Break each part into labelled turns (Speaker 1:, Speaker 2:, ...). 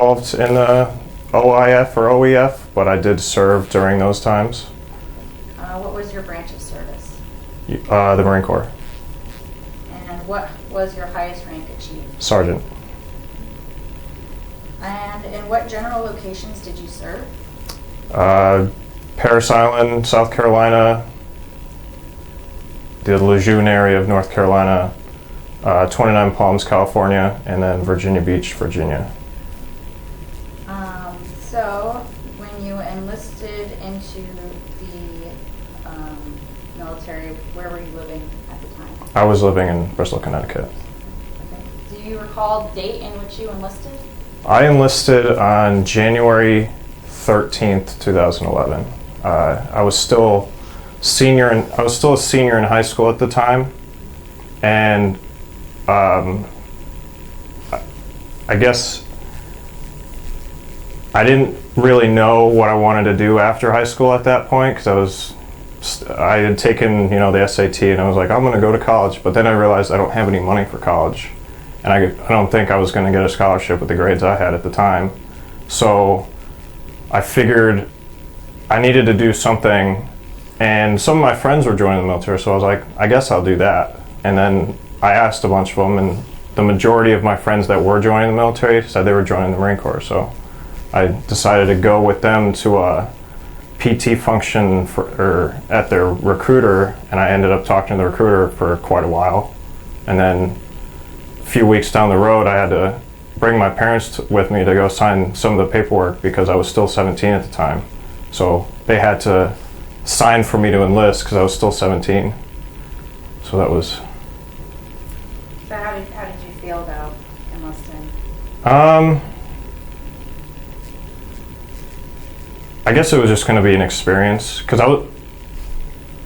Speaker 1: involved in the OIF or OEF, but I did serve during those times.
Speaker 2: What was your branch of service?
Speaker 1: The Marine Corps.
Speaker 2: And what was your highest rank achieved?
Speaker 1: Sergeant.
Speaker 2: And in what general locations did you serve?
Speaker 1: Parris Island, South Carolina, the Lejeune area of North Carolina, 29 Palms, California, and then Virginia Beach, Virginia.
Speaker 2: So, when you enlisted into the military, where were you living at the time?
Speaker 1: I was living in Bristol, Connecticut.
Speaker 2: Okay. Do you recall the date in which you enlisted?
Speaker 1: I enlisted on January 13th, 2011. I was still a senior in high school at the time, and I guess I didn't really know what I wanted to do after high school at that point, because I had taken the SAT, and I was like, I'm going to go to college, but then I realized I don't have any money for college, and I don't think I was going to get a scholarship with the grades I had at the time. So I figured I needed to do something, and some of my friends were joining the military, so I was like, I guess I'll do that. And then I asked a bunch of them, and the majority of my friends that were joining the military said they were joining the Marine Corps, so I decided to go with them to a PT function at their recruiter, and I ended up talking to the recruiter for quite a while. And then a few weeks down the road, I had to bring my parents with me to go sign some of the paperwork because I was still 17 at the time. So they had to sign for me to enlist because I was still 17. So that was...
Speaker 2: So how did you feel about enlisting?
Speaker 1: I guess it was just going to be an experience, because I was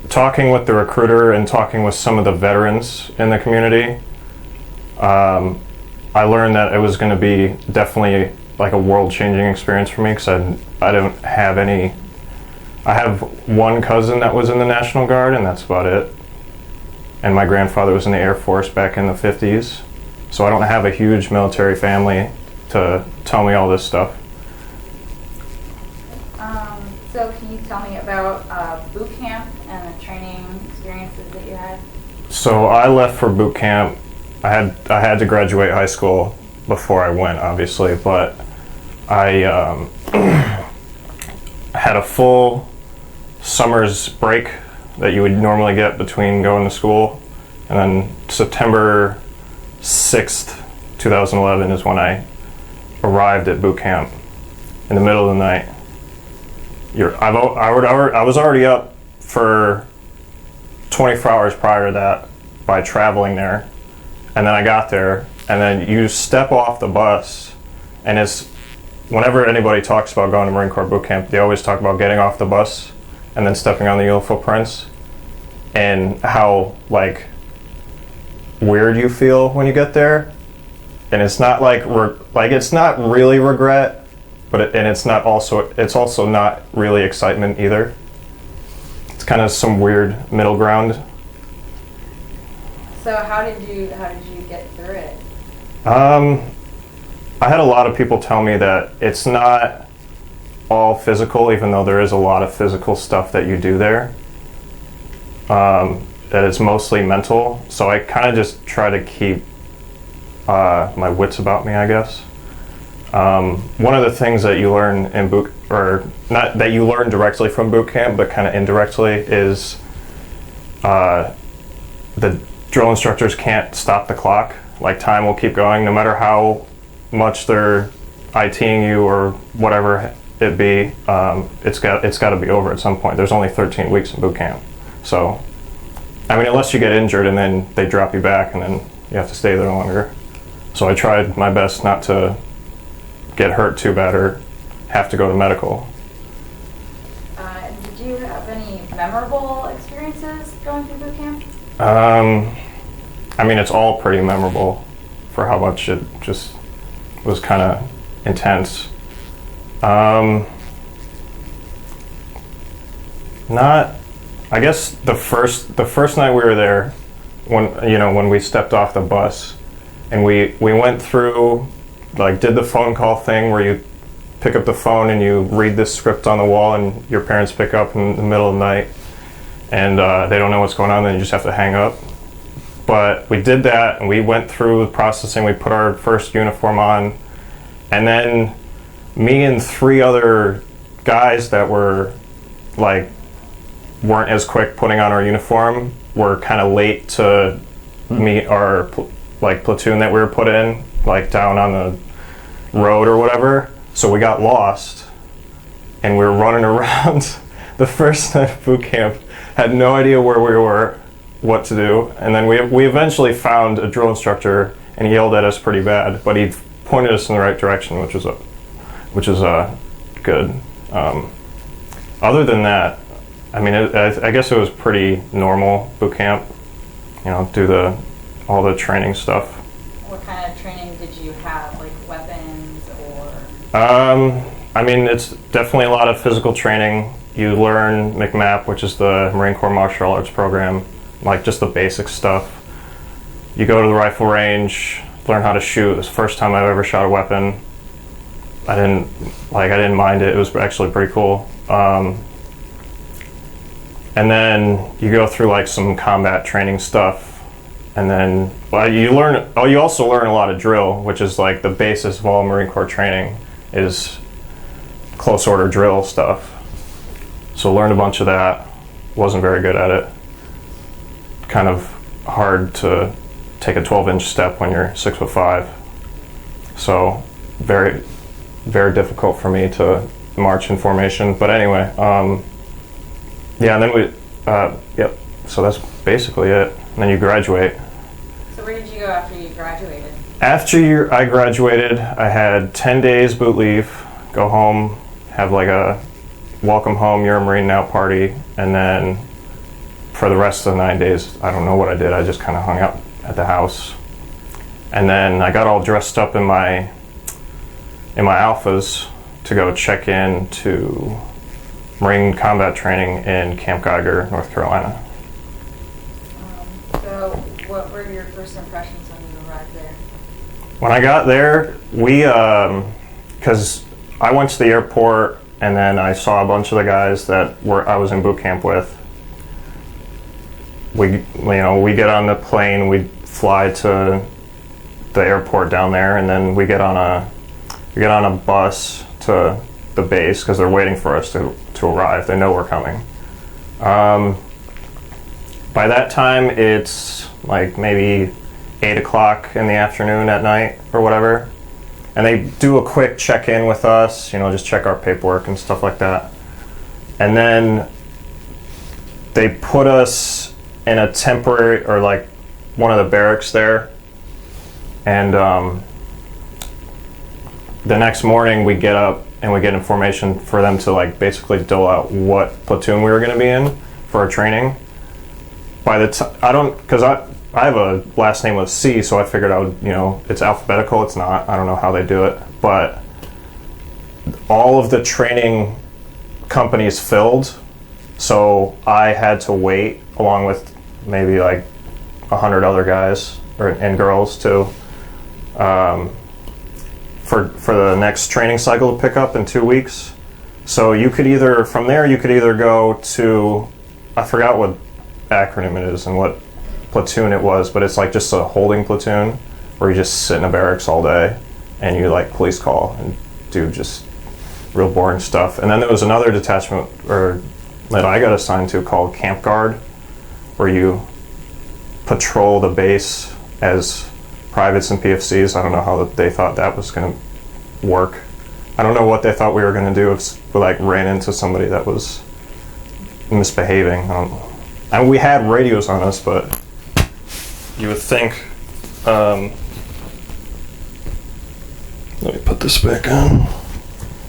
Speaker 1: talking with the recruiter and talking with some of the veterans in the community. I learned that it was going to be definitely like a world-changing experience for me, because I don't have any. I have one cousin that was in the National Guard, and that's about it. And my grandfather was in the Air Force back in the 50s, so I don't have a huge military family to tell me all this stuff.
Speaker 2: So can you tell me about boot camp and the training experiences that you had? So
Speaker 1: I left for boot camp. I had to graduate high school before I went, obviously, but I had a full summer's break that you would normally get between going to school, and then September 6th, 2011 is when I arrived at boot camp in the middle of the night. I was already up for 24 hours prior to that by traveling there, and then I got there, and then you step off the bus, and whenever anybody talks about going to Marine Corps boot camp, they always talk about getting off the bus and then stepping on the yellow footprints, and how like weird you feel when you get there. And it's not it's not really regret, but it's also not really excitement either. It's kind of some weird middle ground.
Speaker 2: So how did you get through it?
Speaker 1: I had a lot of people tell me that it's not all physical, even though there is a lot of physical stuff that you do there. That it's mostly mental. So I kind of just try to keep my wits about me, I guess. One of the things that you learn in not that you learn directly from boot camp, but kind of indirectly, is the drill instructors can't stop the clock. Like, time will keep going no matter how much they're ITing you or whatever it be. It's got to be over at some point. There's only 13 weeks in boot camp, so I mean, unless you get injured and then they drop you back and then you have to stay there longer. So I tried my best not to get hurt too bad or have to go to medical.
Speaker 2: Did you have any memorable experiences going through boot camp?
Speaker 1: I mean, it's all pretty memorable for how much it just was kind of intense. I guess the first night we were there, when we stepped off the bus, and we went through like did the phone call thing where you pick up the phone and you read this script on the wall, and your parents pick up in the middle of the night, and they don't know what's going on, then you just have to hang up. But we did that, and we went through the processing. We put our first uniform on, and then me and 3 other guys that were like weren't as quick putting on our uniform were kind of late to meet our like platoon that we were put in, like down on the road or whatever. So we got lost, and we were running around the first night of boot camp, had no idea where we were, what to do, and then we eventually found a drill instructor, and he yelled at us pretty bad, but he pointed us in the right direction, which is good. Other than that, I mean, I guess it was pretty normal boot camp. You know, do all the training stuff.
Speaker 2: What kind of training did you have, like weapons or?
Speaker 1: I mean, it's definitely a lot of physical training. You learn MCMAP, which is the Marine Corps Martial Arts program, like just the basic stuff. You go to the rifle range, learn how to shoot. It was the first time I've ever shot a weapon. I didn't mind it. It was actually pretty cool. And then you go through like some combat training stuff. And then you also learn a lot of drill, which is like the basis of all Marine Corps training is close order drill stuff. So learned a bunch of that. Wasn't very good at it. Kind of hard to take a 12-inch step when you're 6'5". So very, very difficult for me to march in formation. But anyway, yeah, and then yep. So that's basically it. And then you graduate.
Speaker 2: So where did you go after you graduated?
Speaker 1: After I graduated, I had 10 days boot leave, go home, have like a welcome home, you're a Marine now party, and then for the rest of the 9 days, I don't know what I did. I just kind of hung out at the house. And then I got all dressed up in my alphas to go check in to Marine combat training in Camp Geiger, North Carolina.
Speaker 2: So what were your first impressions when you arrived there?
Speaker 1: When I got there, because I went to the airport and then I saw a bunch of the guys that I was in boot camp with. We get on the plane, we fly to the airport down there, and then we get on a bus to the base because they're waiting for us to arrive. They know we're coming. By that time, it's like maybe 8 o'clock in the afternoon at night or whatever. And they do a quick check-in with us, just check our paperwork and stuff like that. And then they put us in a temporary, or like one of the barracks there. And the next morning we get up and we get information for them to like basically dole out what platoon we were going to be in for our training. By the time, because I have a last name with C, so I figured I would, it's alphabetical. It's not. I don't know how they do it. But all of the training companies filled, so I had to wait along with maybe like 100 other guys and girls too, for the next training cycle to pick up in 2 weeks. So you could either go to, I forgot what acronym it is and what platoon it was, but it's like just a holding platoon where you just sit in a barracks all day and you like police call and do just real boring stuff. And then there was another detachment that I got assigned to called Camp Guard, where you patrol the base as privates and PFCs. I don't know how they thought that was going to work. I don't know what they thought we were going to do if we like ran into somebody that was misbehaving. And we had radios on us, but you would think, let me put this back on.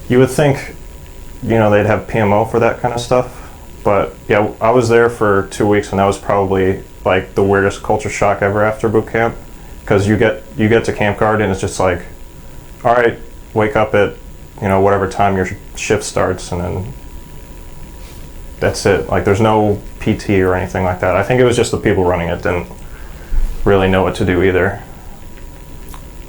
Speaker 1: You would think, they'd have PMO for that kind of stuff. But yeah, I was there for 2 weeks, and that was probably like the weirdest culture shock ever after boot camp. Because you get to Camp Guard and it's just like, all right, wake up at whatever time your shift starts, and then that's it. Like there's no PT or anything like that. I think it was just the people running it didn't really know what to do either.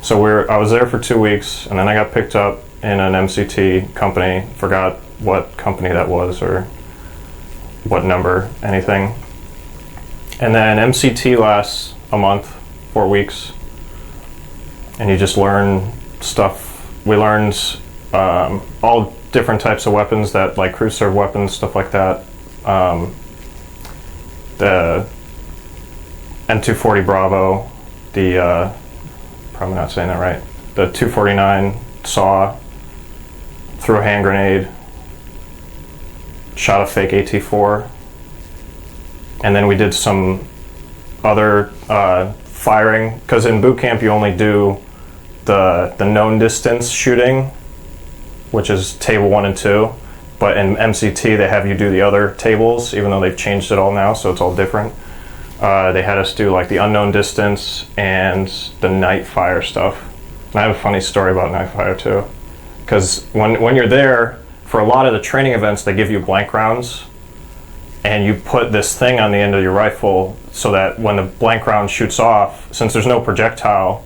Speaker 1: So I was there for 2 weeks, and then I got picked up in an MCT company. Forgot what company that was or what number, anything. And then MCT lasts a month, 4 weeks, and you just learn stuff. We learned all different types of weapons, that like crew serve weapons, stuff like that. The M240 Bravo, the probably not saying that right. The 249 saw, threw a hand grenade, shot a fake AT4, and then we did some other firing, because in boot camp you only do the known distance shooting, which is table 1 and 2, but in MCT they have you do the other tables, even though they've changed it all now, so it's all different. They had us do like the unknown distance and the night fire stuff. And I have a funny story about night fire too, because when you're there, for a lot of the training events they give you blank rounds, and you put this thing on the end of your rifle so that when the blank round shoots off, since there's no projectile,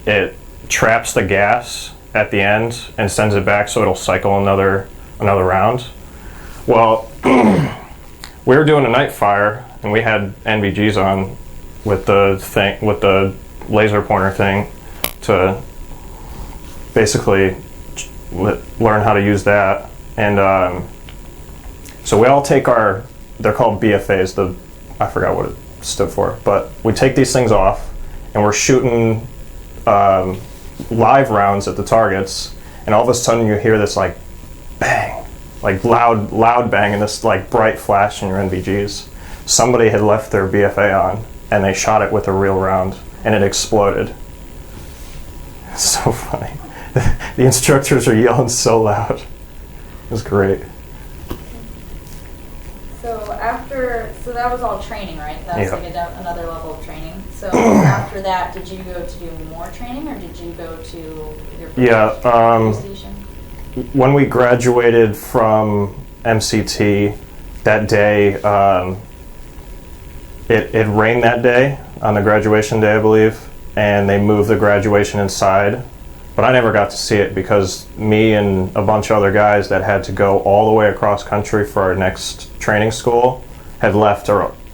Speaker 1: it traps the gas at the end and sends it back, so it'll cycle another round. Well, we were doing a night fire, and we had NVGs on with the laser pointer thing to basically learn how to use that. And so we all take they're called BFAs, I forgot what it stood for, but we take these things off and we're shooting live rounds at the targets, and all of a sudden you hear this like bang, like loud bang, and this like bright flash in your NVGs. Somebody had left their BFA on and they shot it with a real round and it exploded. It's so funny. The instructors are yelling so loud. It was great.
Speaker 2: So that was all training, right? That was like another level of training. So after that, did you go to do more training, or did you go to your station?
Speaker 1: When we graduated from MCT that day, it rained that day on the graduation day, I believe, and they moved the graduation inside. But I never got to see it because me and a bunch of other guys that had to go all the way across country for our next training school had left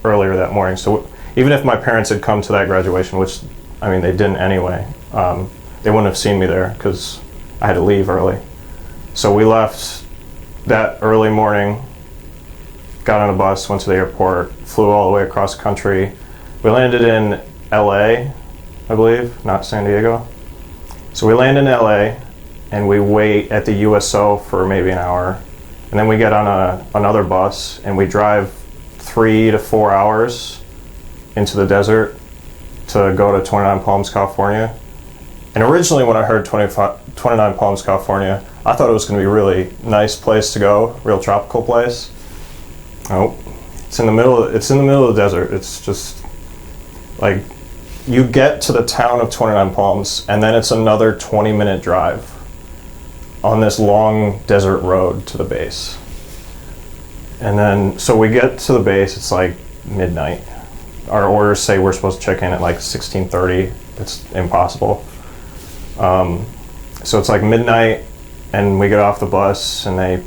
Speaker 1: earlier that morning. So even if my parents had come to that graduation, which, I mean, they didn't anyway, they wouldn't have seen me there because I had to leave early. So we left that early morning, got on a bus, went to the airport, flew all the way across country. We landed in LA, I believe, not San Diego. So we land in LA and we wait at the USO for maybe an hour, and then we get on another bus and we drive 3 to 4 hours into the desert to go to 29 Palms, California. And originally when I heard 29 Palms, California, I thought it was going to be a really nice place to go, real tropical place. Oh, it's in the middle of the desert. It's just like, you get to the town of 29 Palms, and then it's another 20-minute drive on this long desert road to the base. And then, so we get to the base, it's like midnight. Our orders say we're supposed to check in at like 16:30. It's impossible. So it's like midnight, and we get off the bus, and they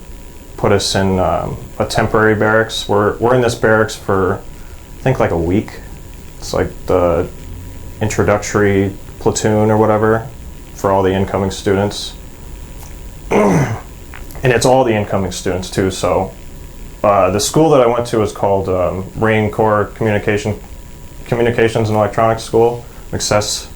Speaker 1: put us in a temporary barracks. We're in this barracks for, I think, like a week. It's like the introductory platoon or whatever for all the incoming students. And it's all the incoming students too, so the school that I went to is called Marine Corps Communications and Electronics School, MCCES.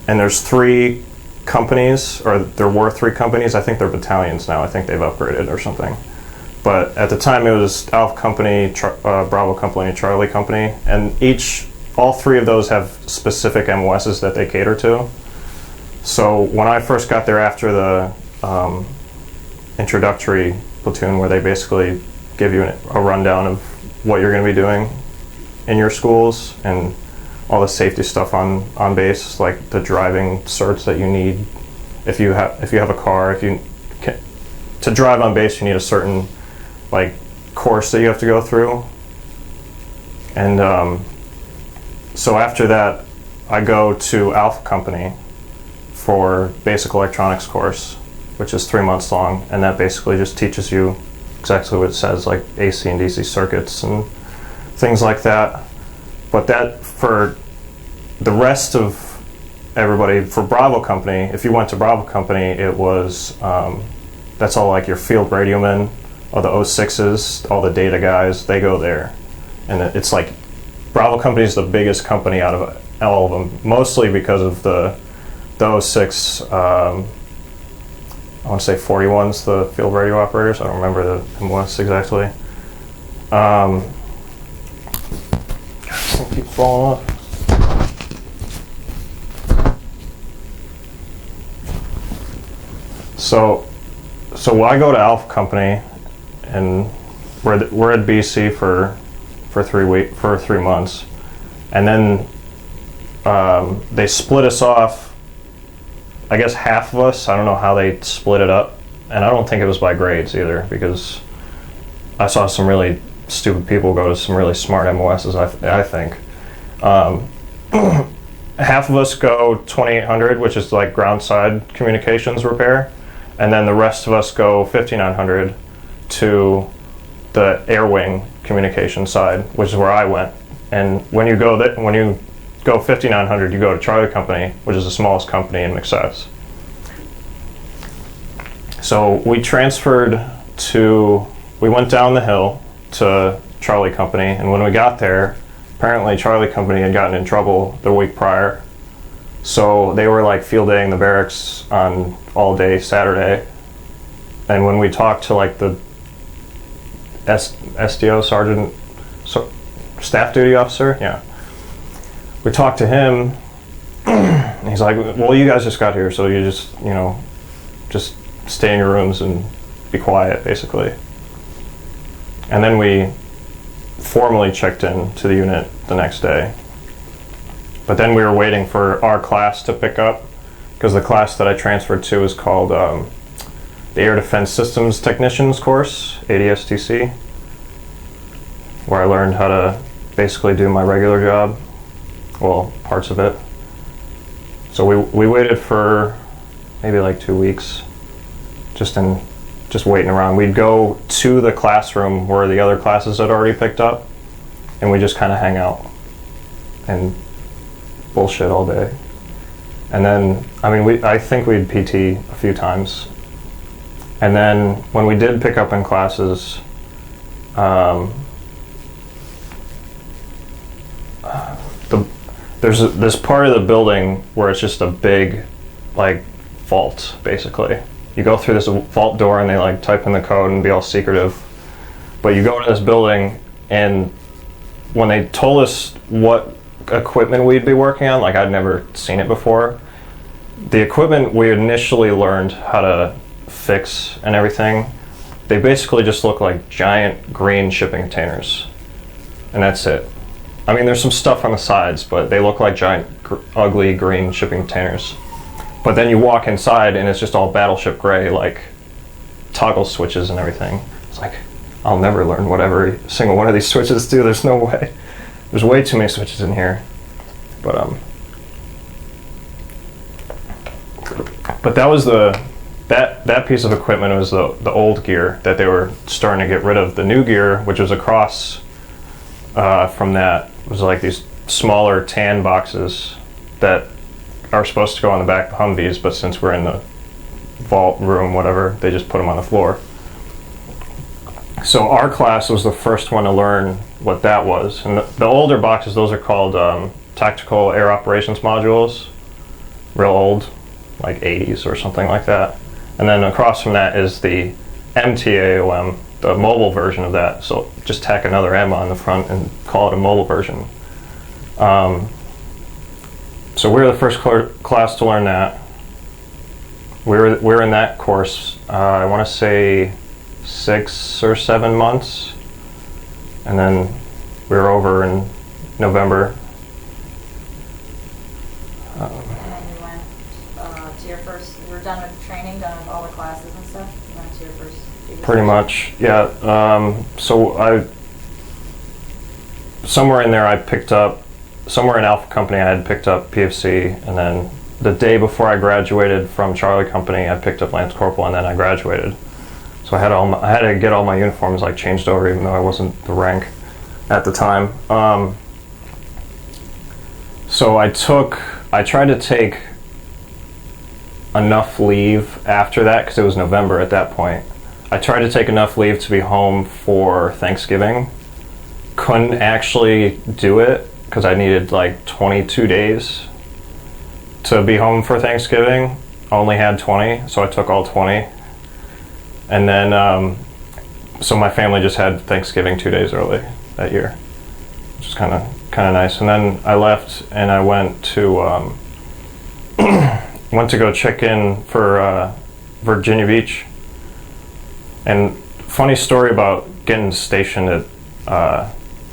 Speaker 1: And there's 3 companies, or there were 3 companies. I think they're battalions now. I think they've upgraded or something. But at the time it was Alpha Company, Bravo Company, Charlie Company, and all 3 of those have specific MOSs that they cater to. So when I first got there after the introductory platoon, where they basically give you a rundown of what you're going to be doing in your schools and all the safety stuff on base, like the driving certs that you need if you have a car. To drive on base, you need a certain like course that you have to go through. And so after that, I go to Alpha Company for basic electronics course, which is 3 months long, and that basically just teaches you exactly what it says, like AC and DC circuits and things like that. But that, for the rest of everybody, for Bravo Company, if you went to Bravo Company, it was, that's all like your field radiomen, all the O6s, all the data guys, they go there. And it's like, Bravo Company is the biggest company out of all of them, mostly because of the O6, I want to say 41's the field radio operators. I don't remember the MOS exactly. God, this thing keeps falling off. So I go to Alpha Company, and we're at BC for 3 months, and then they split us off. I guess half of us, I don't know how they split it up, and I don't think it was by grades either, because I saw some really stupid people go to some really smart MOSs, I think. Half of us go 2800, which is like ground side communications repair, and then the rest of us go 5900 to the air wing communication side, which is where I went. And when you go 5900, you go to Charlie Company, which is the smallest company in McSess. So we went down the hill to Charlie Company, and when we got there, apparently Charlie Company had gotten in trouble the week prior. So they were like field daying the barracks on all day Saturday. And when we talked to like the SDO, staff duty officer, yeah. We talked to him, and he's like, well, you guys just got here, so you just stay in your rooms and be quiet, basically. And then we formally checked in to the unit the next day. But then we were waiting for our class to pick up, because the class that I transferred to is called the Air Defense Systems Technicians course, ADSTC, where I learned how to basically do my regular job. Well, parts of it. So we waited for maybe like 2 weeks, just waiting around. We'd go to the classroom where the other classes had already picked up, and we just kind of hang out and bullshit all day. And then, I think we'd PT a few times. And then when we did pick up in classes, there's this part of the building where it's just a big, like, vault, basically. You go through this vault door and they, like, type in the code and be all secretive. But you go into this building, and when they told us what equipment we'd be working on, like, I'd never seen it before. The equipment we initially learned how to fix and everything, they basically just look like giant green shipping containers. And that's it. There's some stuff on the sides, but they look like giant, ugly green shipping containers. But then you walk inside, and it's just all battleship gray, like toggle switches and everything. It's like, I'll never learn what every single one of these switches do. There's no way. There's way too many switches in here. But that was that piece of equipment was the old gear that they were starting to get rid of. The new gear, which was across from that, was like these smaller tan boxes that are supposed to go on the back of Humvees, but since we're in the vault room, whatever, they just put them on the floor. So our class was the first one to learn what that was. And the older boxes, those are called Tactical Air Operations Modules. Real old, like 80s or something like that. And then across from that is the MTAOM, the mobile version of that. So just tack another M on the front and call it a mobile version. So we were the first class to learn that. We were in that course, I want to say 6 or 7 months, and then we were over in November.
Speaker 2: And then you went to your first, you were done with training, done with all the classes and stuff? You went to your first?
Speaker 1: Pretty much, yeah. So somewhere in there I picked up somewhere in Alpha Company I had picked up PFC, and then the day before I graduated from Charlie Company I picked up Lance Corporal, and then I graduated. So I had to get all my uniforms like changed over, even though I wasn't the rank at the time. So I tried to take enough leave after that, because it was November at that point. I tried to take enough leave to be home for Thanksgiving. Couldn't actually do it because I needed like 22 days to be home for Thanksgiving. Only had 20, so I took all 20. And then, so my family just had Thanksgiving 2 days early that year, which is kind of nice. And then I left and I went to go check in for Virginia Beach. And funny story about getting stationed at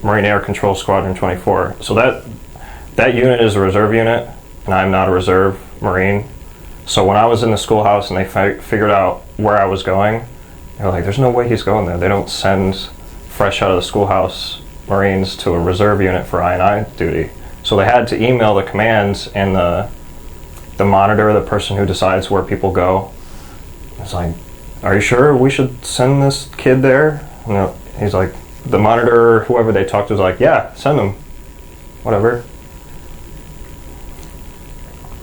Speaker 1: Marine Air Control Squadron 24. So that unit is a reserve unit, and I'm not a reserve Marine. So when I was in the schoolhouse and they figured out where I was going, they were like, there's no way he's going there. They don't send fresh out of the schoolhouse Marines to a reserve unit for I&I duty. So they had to email the commands and the monitor, the person who decides where people go. It's like, are you sure we should send this kid there? And he's like, the monitor, whoever they talked to, was like, yeah, send him. Whatever.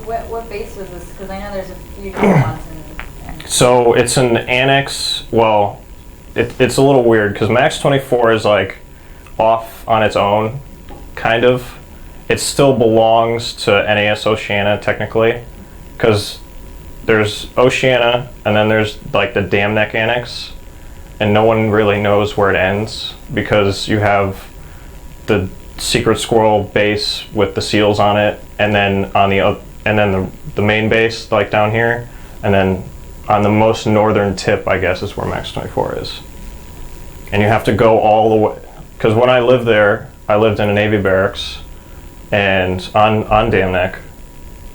Speaker 2: What base was this? Because I know there's a few different ones.
Speaker 1: So it's an annex. Well, it's a little weird because Max 24 is like off on its own, kind of. It still belongs to NAS Oceana technically, because there's Oceana and then there's like the Dam Neck Annex, and no one really knows where it ends because you have the Secret Squirrel base with the SEALs on it, and then the main base like down here, and then on the most northern tip, I guess, is where Max 24 is. And you have to go all the way, because when I lived there, I lived in a Navy barracks and on Dam Neck,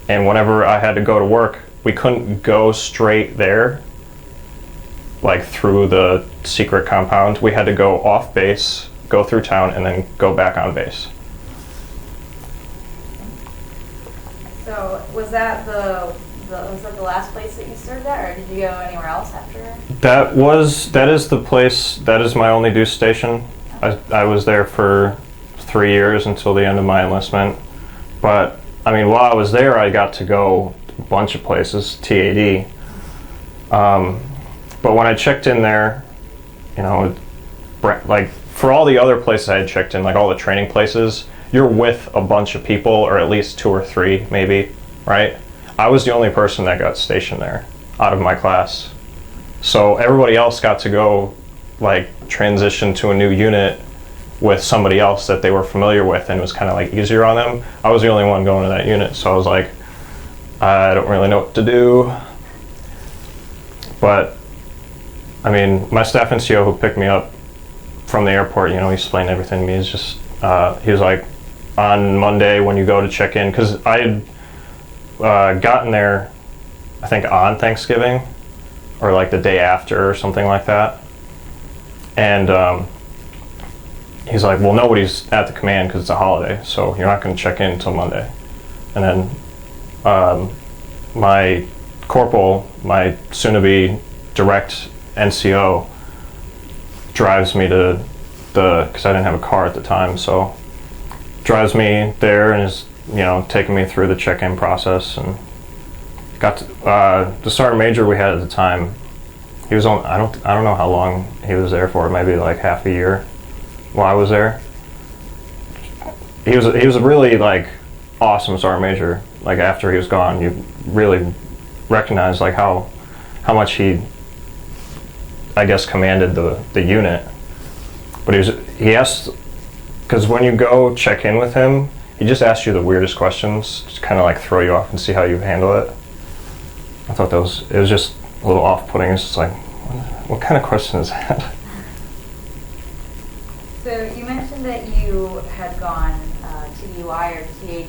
Speaker 1: and whenever I had to go to work, we couldn't go straight there, like through the secret compound. We had to go off base, go through town, and then go back on base.
Speaker 2: So was that the last place that you served at, or did you go anywhere else after?
Speaker 1: That is the place. That is my only duty station. I was there for 3 years until the end of my enlistment. But I mean, while I was there, I got to go a bunch of places, TAD. But when I checked in there, you know, like for all the other places I had checked in, like all the training places, you're with a bunch of people, or at least 2 or 3 maybe, right? I was the only person that got stationed there out of my class. So everybody else got to go like transition to a new unit with somebody else that they were familiar with, and it was kind of like easier on them. I was the only one going to that unit, so I was like, I don't really know what to do. But I mean, my staff NCO who picked me up from the airport, you know, he explained everything to me. He's just, he was like, on Monday when you go to check in, because I had gotten there, I think on Thanksgiving, or like the day after or something like that. And he's like, well, nobody's at the command because it's a holiday, so you're not going to check in until Monday. And then my corporal, my soon-to-be direct NCO, drives me to because I didn't have a car at the time, so drives me there and is, you know, taking me through the check-in process. And got to, the sergeant major we had at the time, he was on, I don't know how long he was there for, maybe like half a year while I was there. He was a really like awesome sergeant major. Like after he was gone, you really recognize like how much he, I guess, commanded the unit. But he asked, because when you go check in with him, he just asks you the weirdest questions, just kind of like throw you off and see how you handle it. I thought it was just a little off-putting. It's just like, what kind of question is that?
Speaker 2: So you mentioned that you had gone to UI or TAD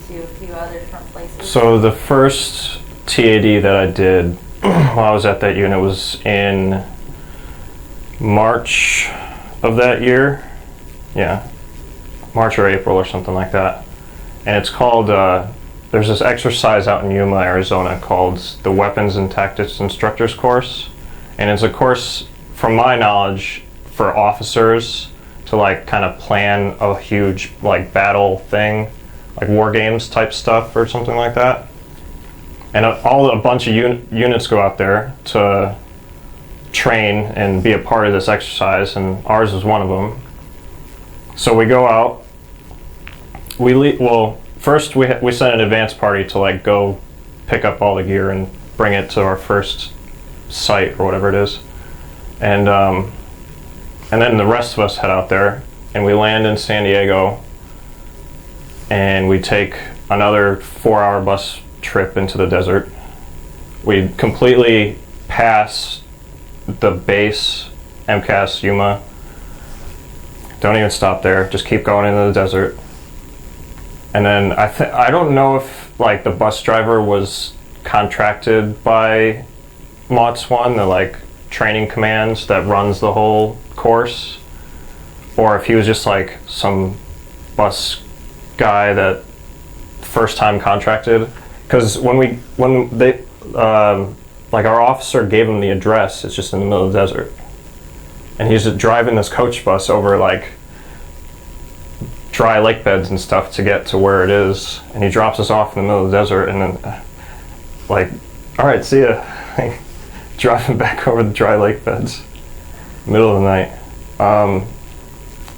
Speaker 2: to a few other different places. So
Speaker 1: the first TAD that I did while I was at that unit was in March of that year. Yeah, March or April or something like that. and it's called, there's this exercise out in Yuma, Arizona called the Weapons and Tactics Instructors course, and it's a course, from my knowledge, for officers to like kind of plan a huge like battle thing, like war games type stuff or something like that. And a bunch of units go out there to train and be a part of this exercise, and ours was one of them. So we go out. First we sent an advance party to like go pick up all the gear and bring it to our first site or whatever it is, and then the rest of us head out there, and we land in San Diego, and we take another 4-hour bus trip into the desert. We completely pass the base, MCAS Yuma. Don't even stop there, just keep going into the desert. And then I don't know if like the bus driver was contracted by MOTS 1, the like training commands that runs the whole course, or if he was just like some bus guy that first time contracted. Because when they like our officer gave him the address, it's just in the middle of the desert, and he's just driving this coach bus over like dry lake beds and stuff to get to where it is, and he drops us off in the middle of the desert, and then like, all right, see ya. Driving back over the dry lake beds, middle of the night.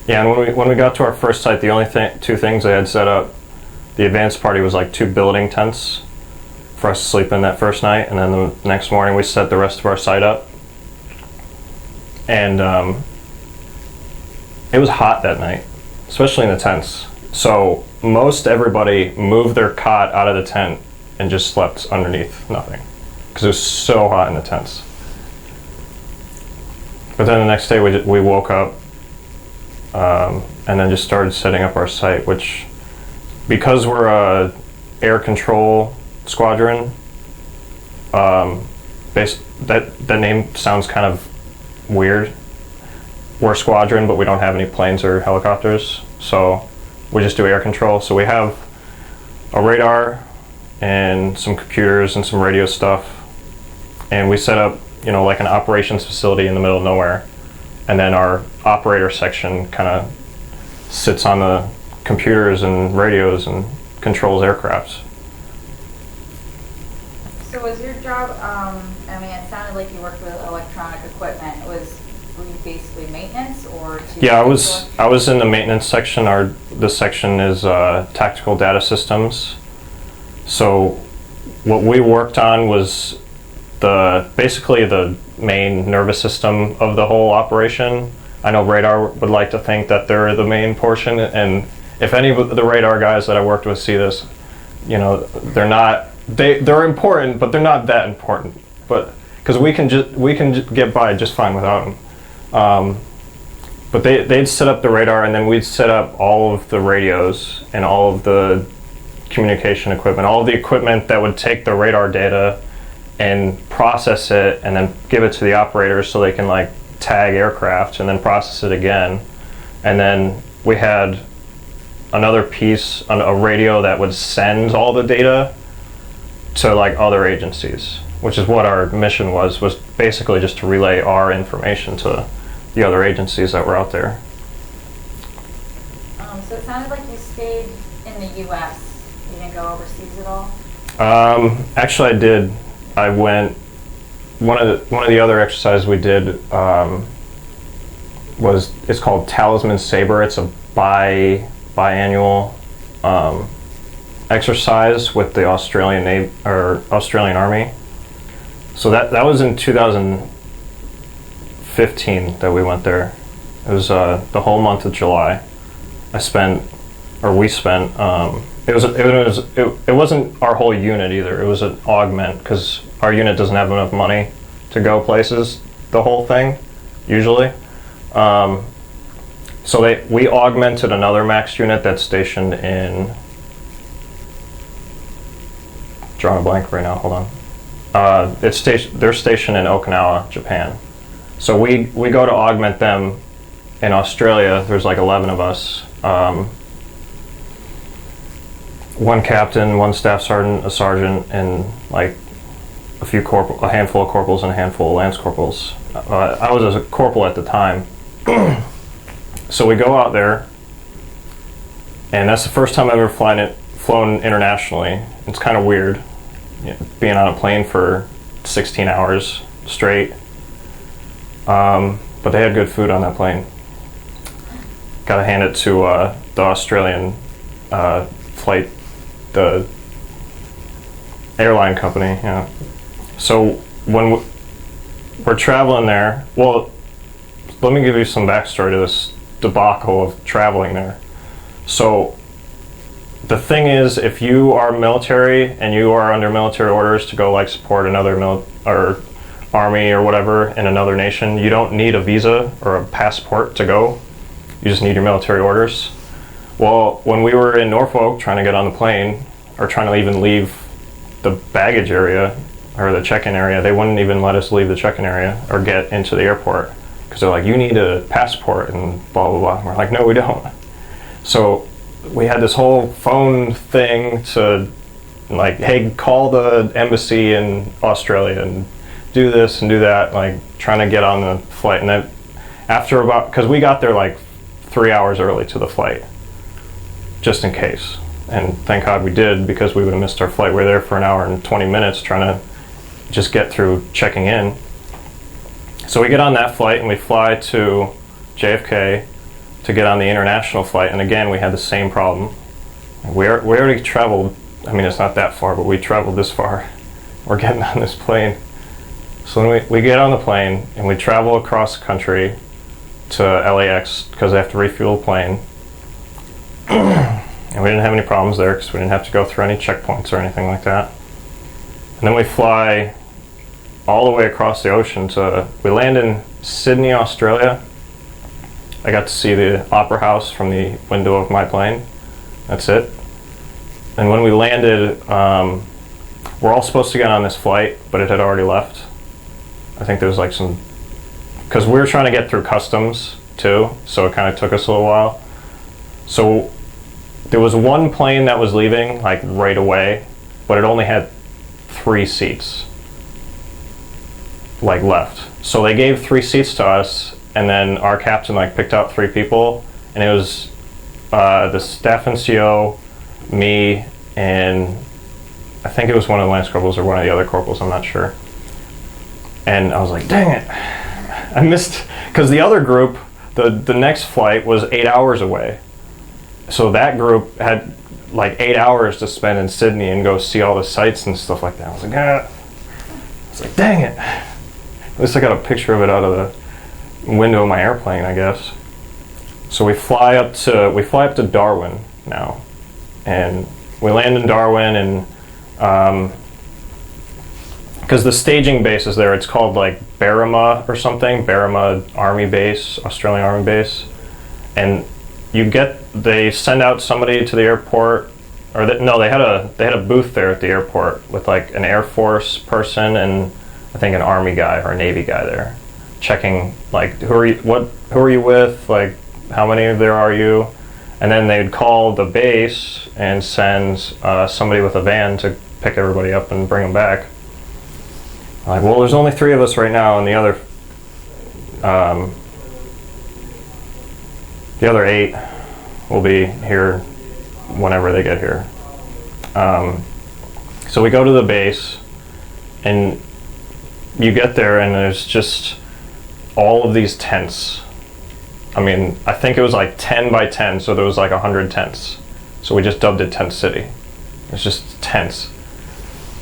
Speaker 1: Yeah, and when we got to our first site, the only two things they had set up, the advance party was like 2 building tents for us to sleep in that first night, and then the next morning we set the rest of our site up. And it was hot that night, especially in the tents. So most everybody moved their cot out of the tent and just slept underneath nothing, because it was so hot in the tents. But then the next day we woke up and then just started setting up our site, which, because we're a air control squadron, that name sounds kind of weird. We're a squadron, but we don't have any planes or helicopters, so we just do air control. So we have a radar and some computers and some radio stuff, and we set up, like an operations facility in the middle of nowhere, and then our operator section kind of sits on the computers and radios and controls aircrafts.
Speaker 2: So was your job, it sounded like you worked with electronic equipment. Were you basically maintenance, or?
Speaker 1: Yeah, I was in the maintenance section. This section is tactical data systems. So what we worked on was basically the main nervous system of the whole operation. I know radar would like to think that they're the main portion, and if any of the radar guys that I worked with see this, they're not. They're important, but they're not that important. But because we can just get by just fine without them. But they'd set up the radar, and then we'd set up all of the radios and all of the communication equipment, all of the equipment that would take the radar data and process it, and then give it to the operators so they can like tag aircraft and then process it again. And then we had another piece, a radio that would send all the data to like other agencies, which is what our mission was basically just to relay our information to the other agencies that were out there.
Speaker 2: So it sounded like you stayed in the U.S. You didn't go overseas at all?
Speaker 1: Actually, I did. I went. One of the other exercises we did it's called Talisman Sabre. It's a biannual exercise with the Australian Navy or Australian Army. So that was in 2015 that we went there. It was the whole month of July. We spent. It wasn't our whole unit either. It was an augment, because our unit doesn't have enough money to go places the whole thing usually. So we augmented another max unit that's stationed in. Drawing a blank right now. Hold on. They're stationed in Okinawa, Japan. So we go to augment them in Australia. There's like 11 of us. one captain, one staff sergeant, a sergeant, and like a handful of corporals and a handful of lance corporals. I was a corporal at the time. So we go out there, and that's the first time I've ever flown internationally. It's kind of weird, being on a plane for 16 hours straight. But they had good food on that plane. Gotta hand it to the Australian flight, the airline company. Yeah. So when we're traveling there, well, let me give you some backstory to this debacle of traveling there. So the thing is, if you are military and you are under military orders to go like support another or army or whatever in another nation, you don't need a visa or a passport to go. You just need your military orders. Well, when we were in Norfolk trying to get on the plane, or trying to even leave the baggage area or the check-in area, they wouldn't even let us leave the check-in area or get into the airport, because they're like, you need a passport and blah blah blah. And we're like, no, we don't. So we had this whole phone thing to like, hey, call the embassy in Australia and do this and do that, like trying to get on the flight. And then after because we got there like 3 hours early to the flight, just in case. And thank God we did, because we would have missed our flight. We were there for an hour and 20 minutes trying to just get through checking in. So we get on that flight and we fly to JFK to get on the international flight. And again, we had the same problem. We already traveled, I mean, it's not that far, but we traveled this far. We're getting on this plane. So when we get on the plane and we travel across the country to LAX, because they have to refuel the plane. And we didn't have any problems there because we didn't have to go through any checkpoints or anything like that. And then we fly all the way across the ocean we land in Sydney, Australia. I got to see the Opera House from the window of my plane. That's it. And when we landed, we're all supposed to get on this flight, but it had already left. I think there was like because we were trying to get through customs too, so it kind of took us a little while. So there was one plane that was leaving like right away, but it only had 3 seats like left. So they gave 3 seats to us, and then our captain like picked out 3 people, and it was the staff NCO, me, and I think it was one of the lance corporals or one of the other corporals, I'm not sure. And I was like, dang it, I missed, because the other group, the next flight was 8 hours away. So that group had like 8 hours to spend in Sydney and go see all the sights and stuff like that. I was like, dang it. At least I got a picture of it out of the window of my airplane, I guess. So we fly up to Darwin now, and we land in Darwin, and because the staging base is there, it's called like Berrima or something, Berrima Army Base, Australian Army Base, and they send out somebody to the airport, they had a booth there at the airport with like an Air Force person and I think an Army guy or a Navy guy there, checking like who are you with, like how many of there are you, and then they'd call the base and send somebody with a van to pick everybody up and bring them back. Like, well, there's only 3 of us right now, and the other 8 will be here whenever they get here. So we go to the base, and you get there, and there's just all of these tents. I mean, I think it was like 10 by 10, so there was like 100 tents. So we just dubbed it Tent City. It's just tents.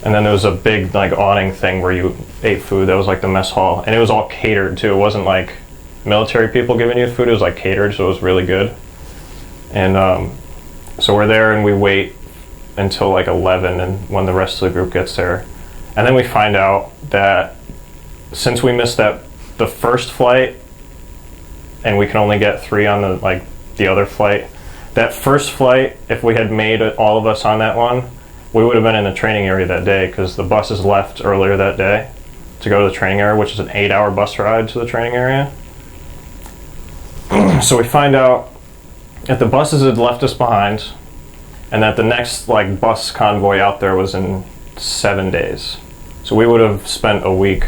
Speaker 1: And then there was a big like awning thing where you ate food. That was like the mess hall, and it was all catered too. It wasn't like military people giving you food. It was like catered, so it was really good. And so we're there, and we wait until like 11, and when the rest of the group gets there, and then we find out that since we missed the first flight, and we can only get 3 on the other flight. That first flight, if we had made all of us on that one, we would have been in the training area that day, because the buses left earlier that day to go to the training area, which is an 8-hour bus ride to the training area. So we find out that the buses had left us behind, and that the next like bus convoy out there was in 7 days. So we would have spent a week,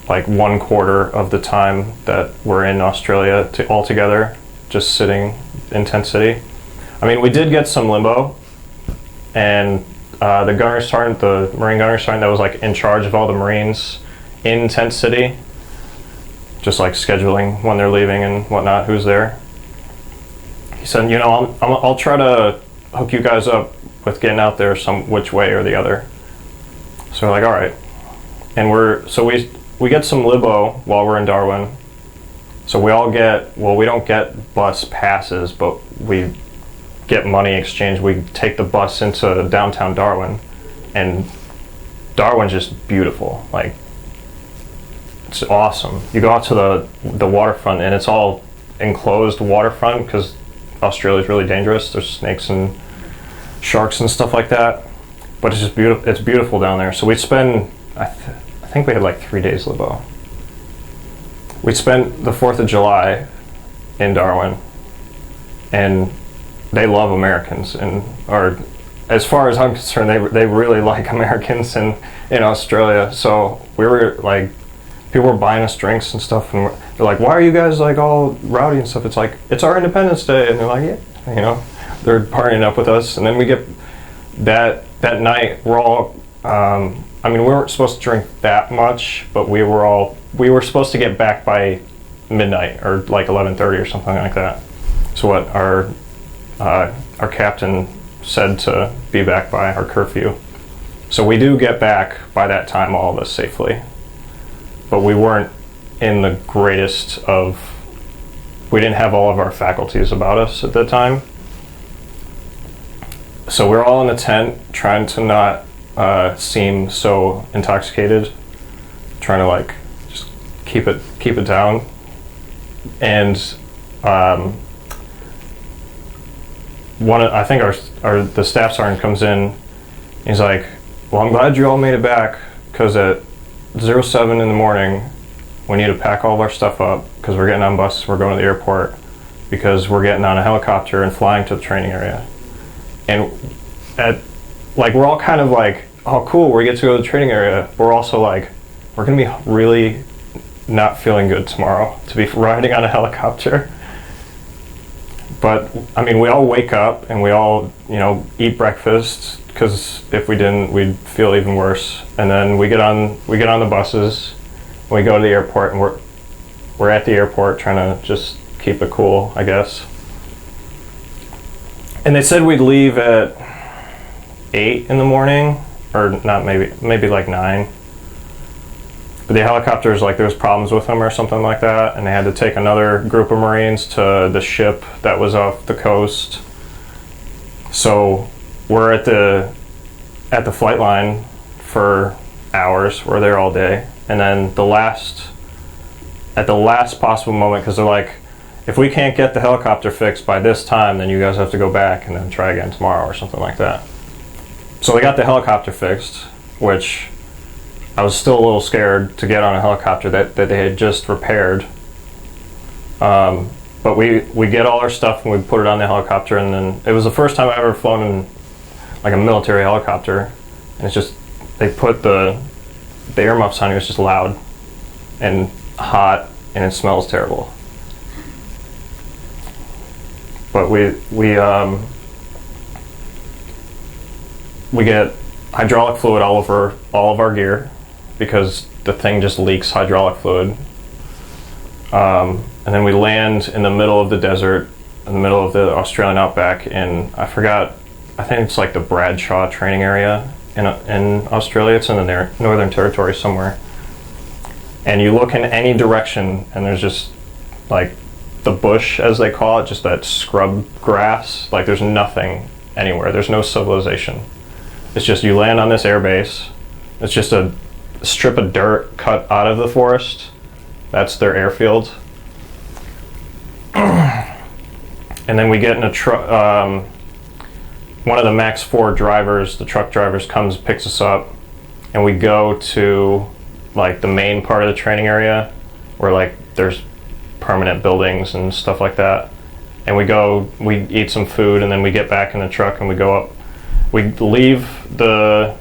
Speaker 1: like 1/4 of the time that we're in Australia all together, just sitting in Tent City. I mean, we did get some limbo, and the gunner sergeant, the Marine gunner sergeant that was like in charge of all the Marines in Tent City, just like scheduling when they're leaving and whatnot, who's there. He said, you know, I'll try to hook you guys up with getting out there some which way or the other. So we're like, all right. And we get some limbo while we're in Darwin. So we all get, well, we don't get bus passes, but we get money exchange. We take the bus into downtown Darwin, and Darwin's just beautiful. Like, it's awesome. You go out to the waterfront, and it's all enclosed waterfront because Australia's really dangerous. There's snakes and sharks and stuff like that. But it's just beautiful. It's beautiful down there. So we spend, I think we had like 3 days limbo. We spent the 4th of July in Darwin, and they love Americans, or as far as I'm concerned, they really like Americans in Australia. So we were like, people were buying us drinks and stuff, and they're like, why are you guys like all rowdy and stuff? It's like, it's our Independence Day. And they're like, yeah, you know, they're partying up with us. And then we get that night, we're all, I mean, we weren't supposed to drink that much, but we were supposed to get back by midnight or like 11:30 or something like that. So what our captain said to be back by our curfew. So we do get back by that time, all of us safely. But we weren't in the greatest of, we didn't have all of our faculties about us at the time. So we're all in the tent trying to not seem so intoxicated, trying to like just keep it down. And I think the staff sergeant comes in. He's like, well, I'm glad you all made it back, because at 07 in the morning we need to pack all of our stuff up because we're getting on buses, we're going to the airport, because we're getting on a helicopter and flying to the training area. And we're all kind of like, oh cool, we get to go to the training area. We're also like, we're gonna be really not feeling good tomorrow to be riding on a helicopter. But I mean, we all wake up and we all, you know, eat breakfast, because if we didn't, we'd feel even worse. And then we get on the buses, we go to the airport, and we're at the airport trying to just keep it cool, I guess. And they said we'd leave at 8 in the morning, or not, maybe like 9. But the helicopters, like, there was problems with them or something like that, and they had to take another group of Marines to the ship that was off the coast. So we're at the flight line for hours. We're there all day, and then at the last possible moment, because they're like, if we can't get the helicopter fixed by this time, then you guys have to go back and then try again tomorrow or something like that. So they got the helicopter fixed, which I was still a little scared to get on a helicopter that they had just repaired. But we get all our stuff and we put it on the helicopter, and then it was the first time I ever flown in like a military helicopter, and it's just, they put the earmuffs on, it was just loud and hot and it smells terrible. But we get hydraulic fluid all over all of our gear, because the thing just leaks hydraulic fluid. And then we land in the middle of the desert, in the middle of the Australian outback, in, I think it's like the Bradshaw training area in Australia. It's in the Northern Territory somewhere. And you look in any direction and there's just like the bush, as they call it, just that scrub grass. Like, there's nothing anywhere. There's no civilization. It's just, you land on this air base. It's just a strip of dirt cut out of the forest. That's their airfield. And then we get in a truck. One of the Max 4 drivers, the truck drivers, comes, picks us up, and we go to like the main part of the training area where like there's permanent buildings and stuff like that. and we eat some food, and then we get back in the truck and we go up. We leave the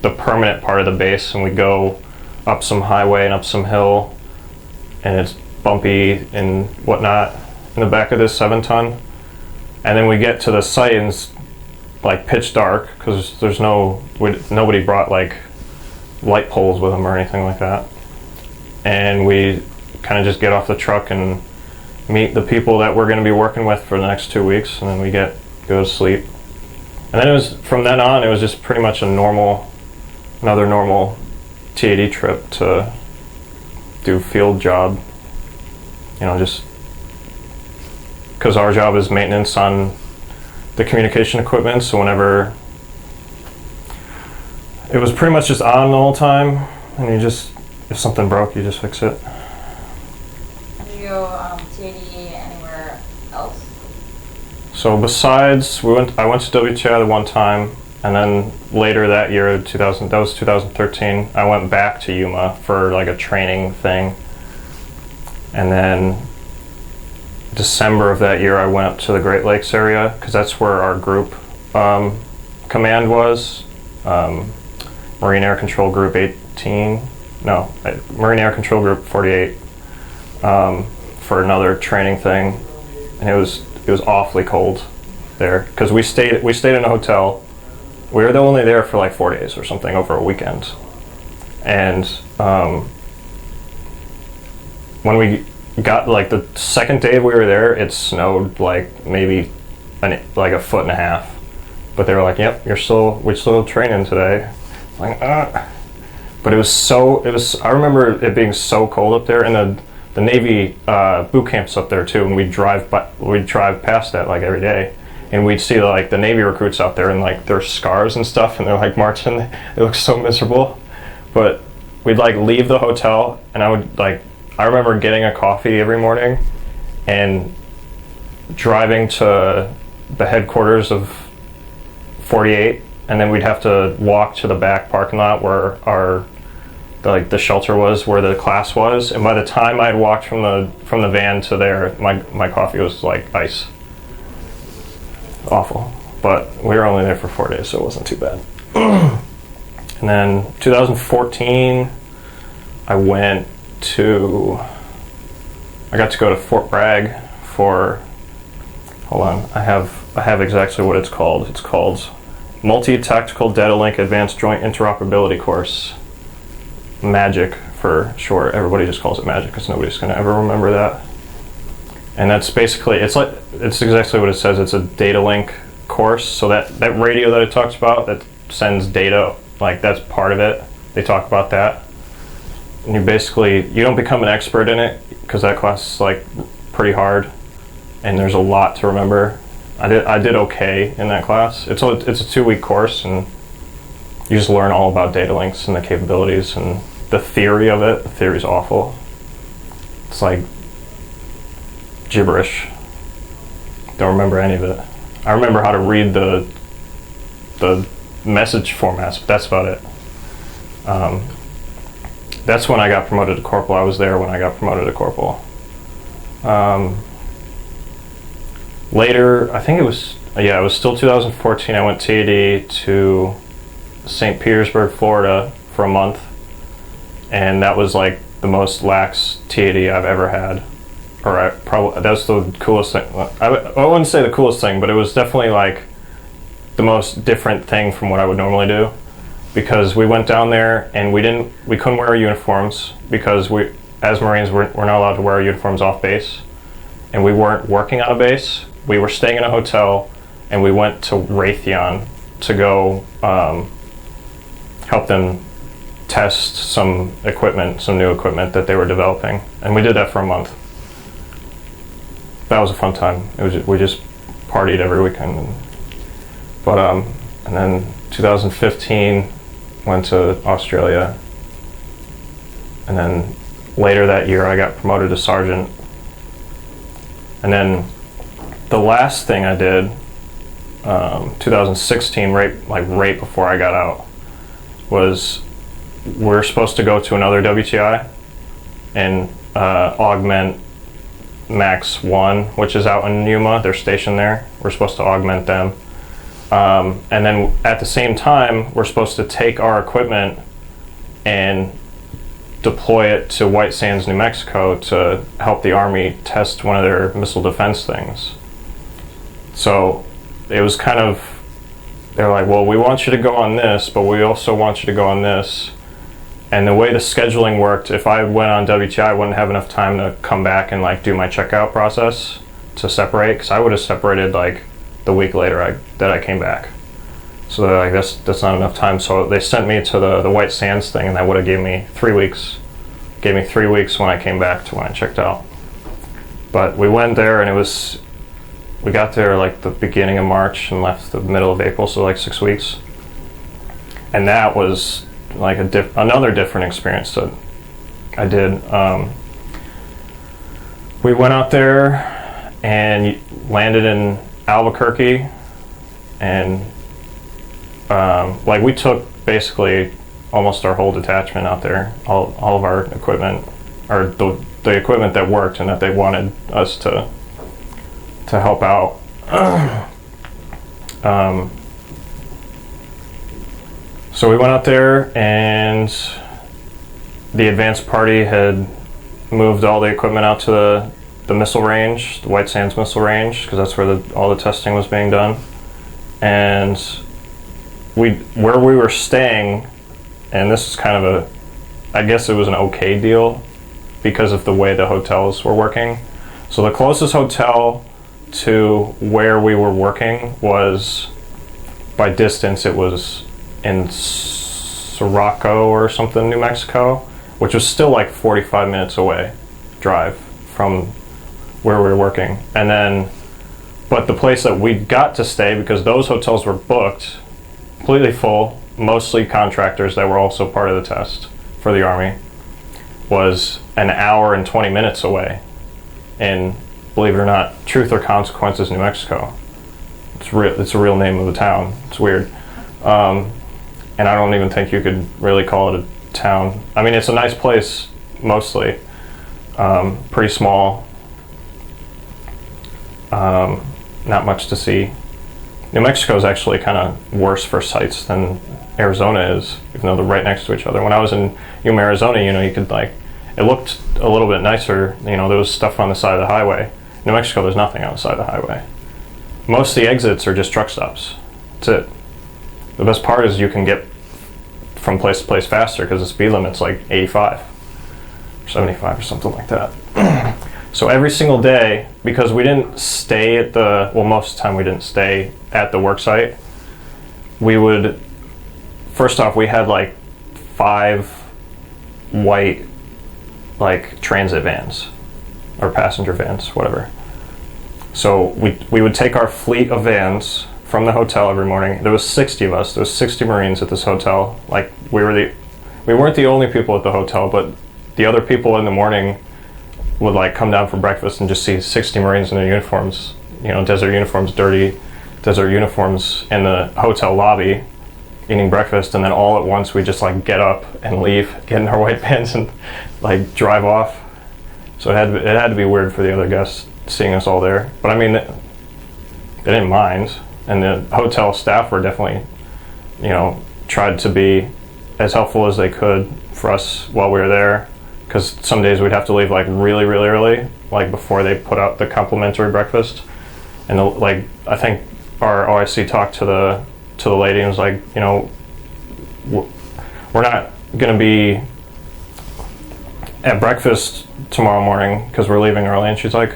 Speaker 1: permanent part of the base and we go up some highway and up some hill, and it's bumpy and whatnot in the back of this 7-ton, and then we get to the site and it's like pitch dark because there's nobody brought like light poles with them or anything like that, and we kind of just get off the truck and meet the people that we're going to be working with for the next 2 weeks, and then we go to sleep. And then from then on, it was just pretty much another normal TAD trip to do field job. Just because our job is maintenance on the communication equipment, so whenever it was pretty much just on all the time, and if something broke, you just fix it.
Speaker 2: Did you go TAD anywhere else?
Speaker 1: So besides, I went to WTI the one time, and then later that year, 2013, I went back to Yuma for like a training thing. And then December of that year, I went up to the Great Lakes area, because that's where our group command was. Marine Air Control Group 48, for another training thing. And it was awfully cold there, because we stayed in a hotel. We were only there for like 4 days or something over a weekend. And when we got like the second day we were there, it snowed like maybe like a foot and a half. But they were like, "Yep, we're still training today." Like, but I remember it being so cold up there, and the Navy boot camps up there too, and we'd drive past that like every day, and we'd see like the Navy recruits out there and like their scars and stuff, and they're like marching. They look so miserable. But we'd like leave the hotel, and I remember getting a coffee every morning and driving to the headquarters of 48, and then we'd have to walk to the back parking lot where the shelter was, where the class was, and by the time I'd walked from the van to there, my coffee was like ice. Awful. But we were only there for 4 days, so it wasn't too bad. And then 2014, I got to go to Fort Bragg for, hold on, I have exactly what it's called. It's called Multi-Tactical Data Link Advanced Joint Interoperability Course. MAGIC for short. Everybody just calls it MAGIC because nobody's going to ever remember that. And that's basically, it's exactly what it says. It's a data link course. So that radio that it talks about that sends data, like that's part of it. They talk about that. And you don't become an expert in it because that class is like pretty hard, and there's a lot to remember. I did okay in that class. It's a 2-week course, and you just learn all about data links and the capabilities and the theory of it. The theory's awful. It's like gibberish. Don't remember any of it. I remember how to read the message formats, but that's about it. That's when I got promoted to corporal. I was there when I got promoted to corporal. Later, I think it was still 2014, I went TAD to St. Petersburg, Florida for a month. And that was like the most lax TAD I've ever had. That's the coolest thing. I wouldn't say the coolest thing, but it was definitely like the most different thing from what I would normally do. Because we went down there and we couldn't wear our uniforms because as Marines, we're not allowed to wear our uniforms off base. And we weren't working on a base. We were staying in a hotel, and we went to Raytheon to go help them test some new equipment that they were developing. And we did that for a month. That was a fun time. We just partied every weekend. And then 2015, went to Australia, and then later that year I got promoted to sergeant. And then the last thing I did, 2016, right before I got out, was we're supposed to go to another WTI and augment Max 1, which is out in Yuma. They're stationed there. We're supposed to augment them. And then at the same time, we're supposed to take our equipment and deploy it to White Sands, New Mexico to help the Army test one of their missile defense things. So it was kind of, they're like, well, we want you to go on this, but we also want you to go on this. And the way the scheduling worked, if I went on WTI, I wouldn't have enough time to come back and like do my checkout process to separate, because I would have separated like the week later that I came back. So they're like, that's not enough time. So they sent me to the White Sands thing, and that would have gave me 3 weeks. Gave me 3 weeks when I came back to when I checked out. But we went there, and we got there like the beginning of March and left the middle of April, so like 6 weeks. And that was like another different experience that I did. We went out there and landed in Albuquerque, and like we took basically almost our whole detachment out there, all of our equipment, or the equipment that worked and that they wanted us to help out. So we went out there, and the advanced party had moved all the equipment out to the missile range, the White Sands missile range, because that's where all the testing was being done. And where we were staying, and this is kind of I guess it was an okay deal because of the way the hotels were working. So the closest hotel to where we were working was, by distance, it was in Sirocco or something, New Mexico, which was still like 45 minutes away drive from where we were working. And then, but the place that we got to stay, because those hotels were booked, completely full, mostly contractors that were also part of the test for the Army, was an hour and 20 minutes away in, believe it or not, Truth or Consequences, New Mexico. It's a real name of the town. It's weird. And I don't even think you could really call it a town. I mean, it's a nice place, mostly. Pretty small. Not much to see. New Mexico is actually kind of worse for sights than Arizona is, even though they're right next to each other. When I was in Yuma, Arizona, you could it looked a little bit nicer. There was stuff on the side of the highway. New Mexico, there's nothing on the side of the highway. Most of the exits are just truck stops. That's it. The best part is you can get from place to place faster because the speed limit's like 85 or 75 or something like that. So every single day, because we didn't stay at most of the time we didn't stay at the work site, first off, we had like 5 white transit vans or passenger vans, whatever. So we would take our fleet of vans from the hotel every morning. There was 60 of us. There was 60 Marines at this hotel. Like we weren't the only people at the hotel, but the other people in the morning would come down for breakfast and just see 60 Marines in their uniforms, desert uniforms, dirty desert uniforms in the hotel lobby eating breakfast, and then all at once we just get up and leave, get in our white vans and drive off. So it had to be weird for the other guests seeing us all there. But I mean, they didn't mind. And the hotel staff were definitely, tried to be as helpful as they could for us while we were there. Because some days we'd have to leave really, really early, before they put out the complimentary breakfast. And I think our OIC talked to the lady and was like, we're not going to be at breakfast tomorrow morning because we're leaving early. And she's like,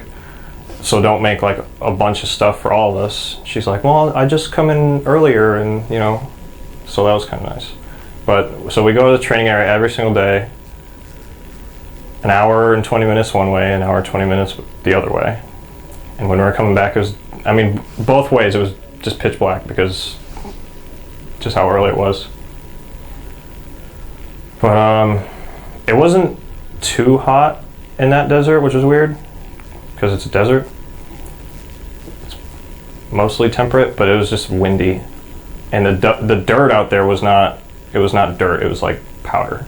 Speaker 1: so don't make a bunch of stuff for all of us. She's like, well, I just come in earlier, and so that was kind of nice. But so we go to the training area every single day, an hour and 20 minutes one way, an hour and 20 minutes the other way. And when we were coming back, both ways it was just pitch black because just how early it was. But it wasn't too hot in that desert, which was weird because it's a desert. It's mostly temperate, but it was just windy, and the dirt out there was not dirt. It was powder.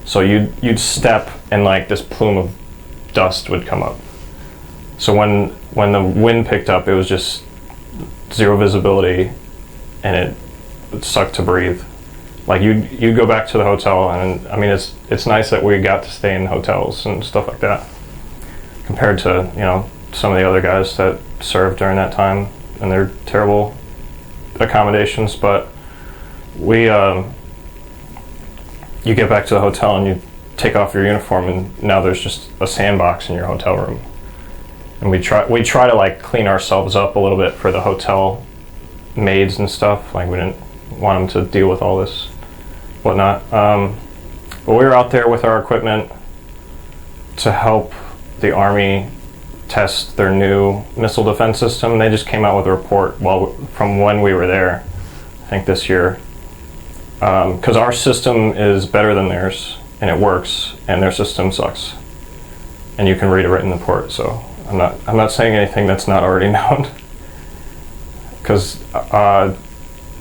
Speaker 1: So you'd step and this plume of dust would come up. So when the wind picked up, it was just zero visibility, and it sucked to breathe. Like you'd go back to the hotel, and I mean it's nice that we got to stay in hotels and stuff like that, compared to some of the other guys that served during that time and their terrible accommodations. But we you get back to the hotel and you take off your uniform, and now there's just a sandbox in your hotel room. And we try to like clean ourselves up a little bit for the hotel maids and stuff. Like we didn't want them to deal with all this whatnot. But we were out there with our equipment to help the Army test their new missile defense system. They just came out with a report from when we were there, I think this year. Because our system is better than theirs, and it works, and their system sucks. And you can read it right in the report, so I'm not saying anything that's not already known. Because by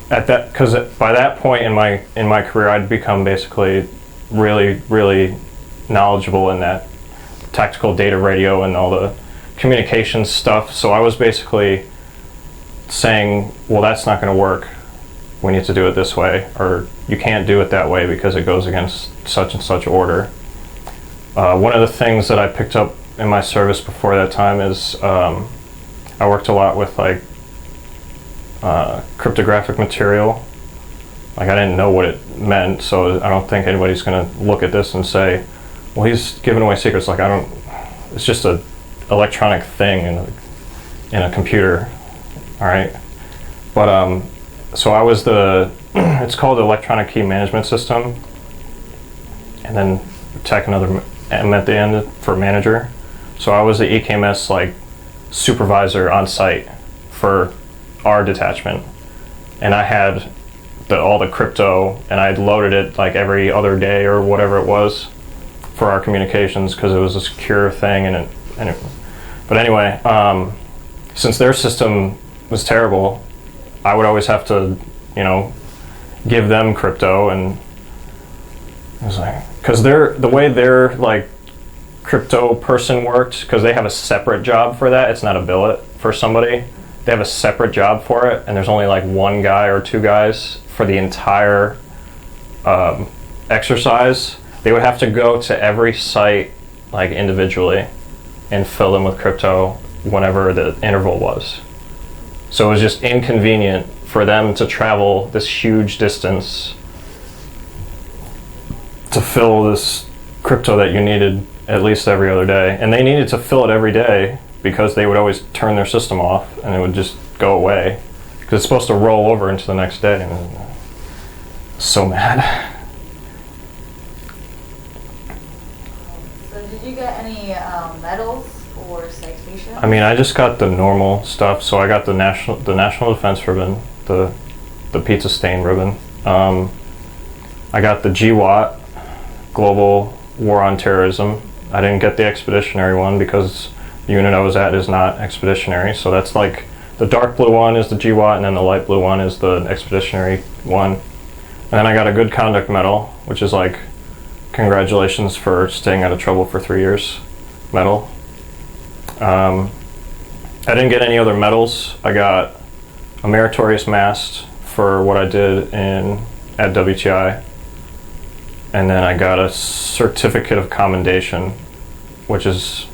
Speaker 1: that point in my career, I'd become basically really, really knowledgeable in that tactical data radio and all the communications stuff. So I was basically saying, well, that's not going to work. We need to do it this way, or you can't do it that way because it goes against such and such order. One of the things that I picked up in my service before that time is I worked a lot with like cryptographic material. Like I didn't know what it meant, so I don't think anybody's going to look at this and say, well, he's giving away secrets. Like it's just a electronic thing in a computer, all right? But so I was it's called the electronic key management system, and then tech another M at the end for manager. So I was the EKMS like supervisor on site for our detachment, and I had all the crypto, and I loaded it like every other day or whatever it was for our communications, because it was a secure thing. But anyway, since their system was terrible, I would always have to give them crypto, and it was like, because the way their like crypto person worked, because they have a separate job for that. It's not a billet for somebody. They have a separate job for it, and there's only like one guy or two guys for the entire exercise. They would have to go to every site like individually and fill them with crypto whenever the interval was. So it was just inconvenient for them to travel this huge distance to fill this crypto that you needed at least every other day. And they needed to fill it every day because they would always turn their system off and it would just go away, because it's supposed to roll over into the next day. And so mad.
Speaker 2: So did you get any medals or citations?
Speaker 1: I mean, I just got the normal stuff. So I got the National Defense Ribbon, the pizza stain ribbon. I got the GWAT, Global War on Terrorism. I didn't get the expeditionary one because the unit I was at is not expeditionary. So that's like the dark blue one is the GWAT, and then the light blue one is the expeditionary one. And then I got a good conduct medal, which is like congratulations for staying out of trouble for 3 years medal. I didn't get any other medals. I got a meritorious mast for what I did at WTI, and then I got a certificate of commendation, which is,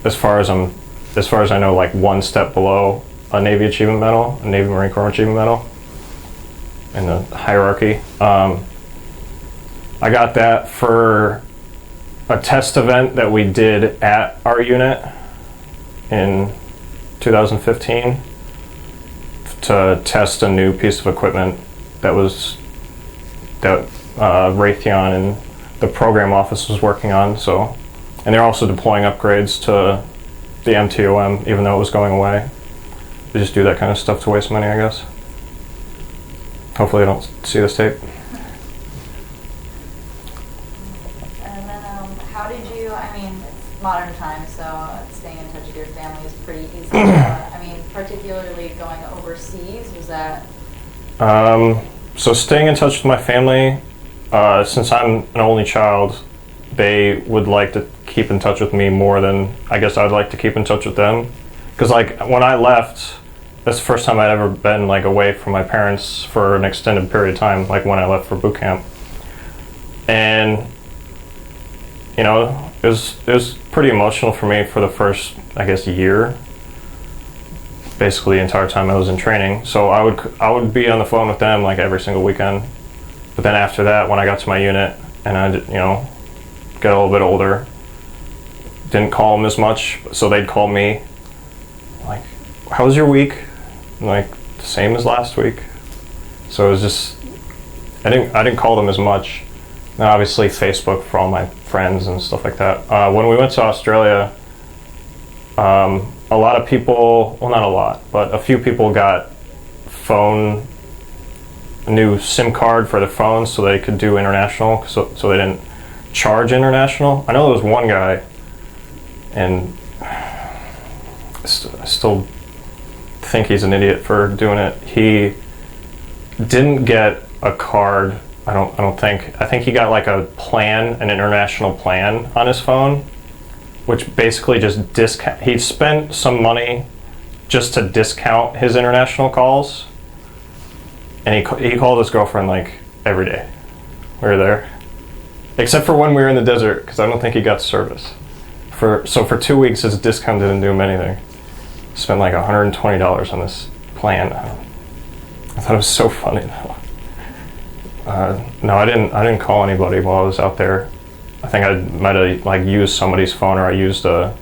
Speaker 1: as far as I know, like one step below a Navy Achievement Medal, a Navy Marine Corps Achievement Medal in the hierarchy. I got that for a test event that we did at our unit in 2015 to test a new piece of equipment that Raytheon and the program office was working on. So, and they're also deploying upgrades to the MTOM, even though it was going away. They just do that kind of stuff to waste money, I guess. Hopefully they don't see this tape.
Speaker 2: And then how did you, I mean, it's modern times, so staying in touch with your family is pretty easy. I mean, particularly going overseas, was that?
Speaker 1: So staying in touch with my family, since I'm an only child, they would like to keep in touch with me more than I guess I'd like to keep in touch with them. Because like when I left, that's the first time I'd ever been like away from my parents for an extended period of time, like when I left for boot camp. And you know, it was pretty emotional for me for the first, I guess, year. Basically the entire time I was in training. So I would be on the phone with them like every single weekend. But then after that, when I got to my unit and I, you know, got a little bit older, didn't call them as much, so they'd call me like, how was your week? And like, the same as last week. So it was just, I didn't call them as much. And obviously Facebook for all my friends and stuff like that. When we went to Australia, a lot of people, well, not a lot, but a few people got a new SIM card for their phones so they could do international, so they didn't charge international. I know there was one guy, and I still think he's an idiot for doing it. He didn't get a card. I think he got like a plan, an international plan on his phone, which basically just he spent some money just to discount his international calls, and he called his girlfriend like every day we were there, except for when we were in the desert, because I don't think he got service. So for 2 weeks his discount didn't do him anything. Spent like $120 on this plan. I thought it was so funny though. No, I didn't call anybody while I was out there. I think I might have like used somebody's phone, or I used a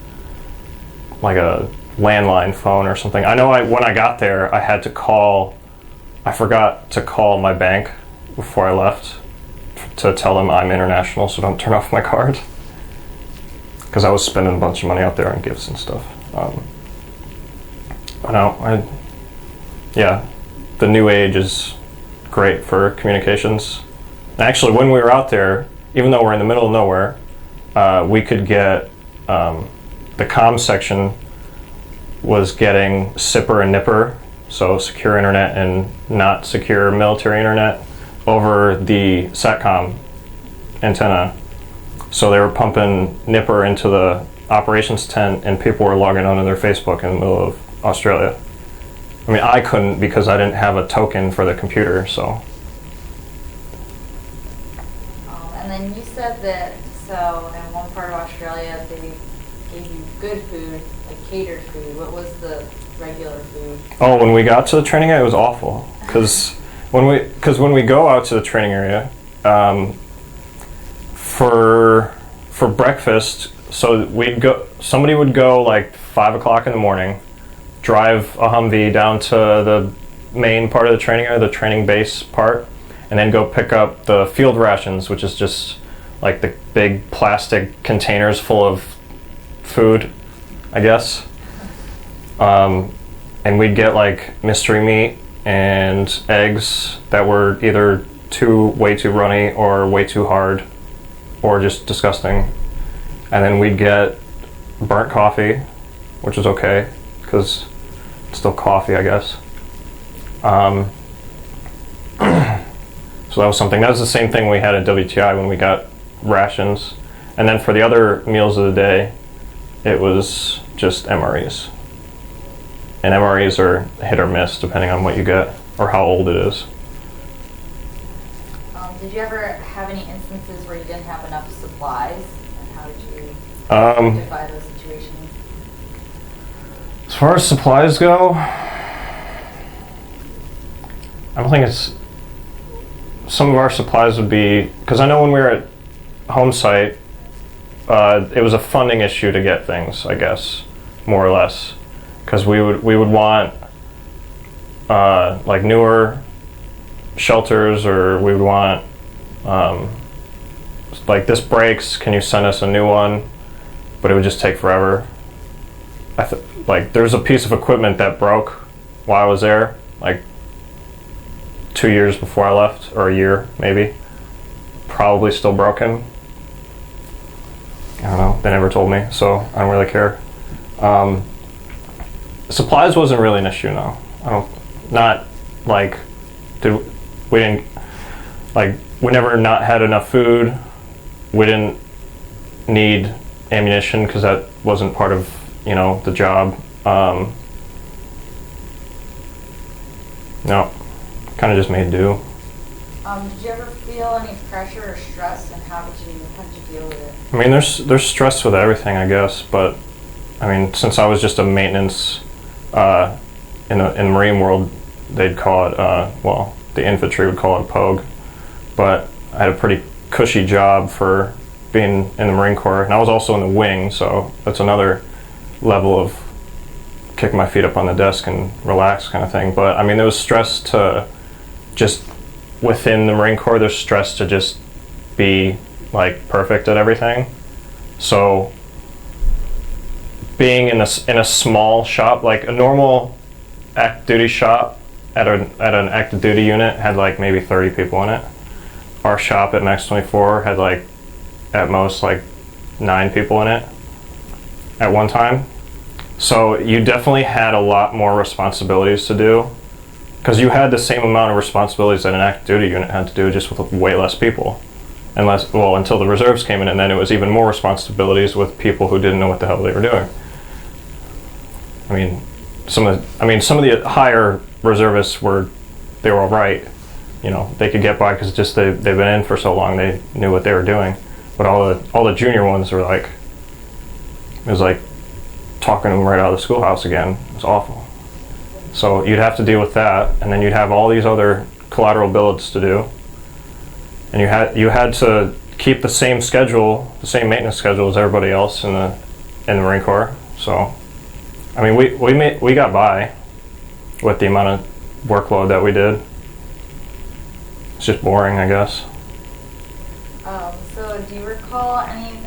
Speaker 1: landline phone or something. I know when I got there, I forgot to call my bank before I left to tell them I'm international, so don't turn off my card. Because I was spending a bunch of money out there on gifts and stuff. The new age is great for communications. Actually, when we were out there, even though we're in the middle of nowhere, we could get, the comm section was getting SIPR and NIPR, so secure internet and not secure military internet, over the SATCOM antenna. So they were pumping NIPR into the operations tent, and people were logging onto their Facebook in the middle of Australia. I mean, I couldn't because I didn't have a token for the computer, so.
Speaker 2: And then you said that, so in one part of Australia, they gave you good food, like catered food. What was the regular food?
Speaker 1: Oh, when we got to the training area, it was awful. Because when we go out to the training area, for breakfast, so somebody would go like 5 o'clock in the morning, drive a Humvee down to the main part of the training area, the training base part, and then go pick up the field rations, which is just like the big plastic containers full of food, I guess. And we'd get like mystery meat and eggs that were either way too runny or way too hard or just disgusting. And then we'd get burnt coffee, which was okay because it's still coffee, I guess. So that was something. That was the same thing we had at WTI when we got rations. And then for the other meals of the day, it was just MREs. And MREs are hit or miss depending on what you get or how old it is.
Speaker 2: Did you ever have any instances where you didn't have enough supplies? And how did you rectify those situations?
Speaker 1: As far as supplies go, I don't think it's... Some of our supplies would be... Because I know when we were at home site, it was a funding issue to get things, I guess, more or less. Because we would want like newer shelters, or we would want like, this breaks, can you send us a new one? But it would just take forever. Like, there's a piece of equipment that broke while I was there, like 2 years before I left, or a year maybe. Probably still broken. I don't know, they never told me, so I don't really care. Supplies wasn't really an issue, no. We never not had enough food. We didn't need ammunition because that wasn't part of, the job. No, kind of just made do.
Speaker 2: Did you ever feel any pressure or stress, and how did you deal with it?
Speaker 1: I mean, there's stress with everything, I guess, but I mean, since I was just a maintenance in the Marine world, they'd call it the infantry would call it a pogue, but I had a pretty cushy job for being in the Marine Corps, and I was also in the wing, so that's another level of kick my feet up on the desk and relax kind of thing. But I mean, there was stress to just within the Marine Corps, there's stress to just be like perfect at everything. So being in a small shop, like a normal active duty shop at an active duty unit had like maybe 30 people in it. Our shop at Max 24 had like at most like 9 people in it at one time. So you definitely had a lot more responsibilities to do, because you had the same amount of responsibilities that an active duty unit had to do, just with way less people. Until the reserves came in, and then it was even more responsibilities with people who didn't know what the hell they were doing. I mean, some of the higher reservists were all right. They could get by because just they've been in for so long, they knew what they were doing. But all the junior ones were like, it was like talking to them right out of the schoolhouse again. It was awful. So you'd have to deal with that, and then you'd have all these other collateral billets to do, and you had to keep the same schedule, the same maintenance schedule as everybody else in the Marine Corps. So, I mean, we got by with the amount of workload that we did. It's just boring, I guess.
Speaker 2: So do you recall any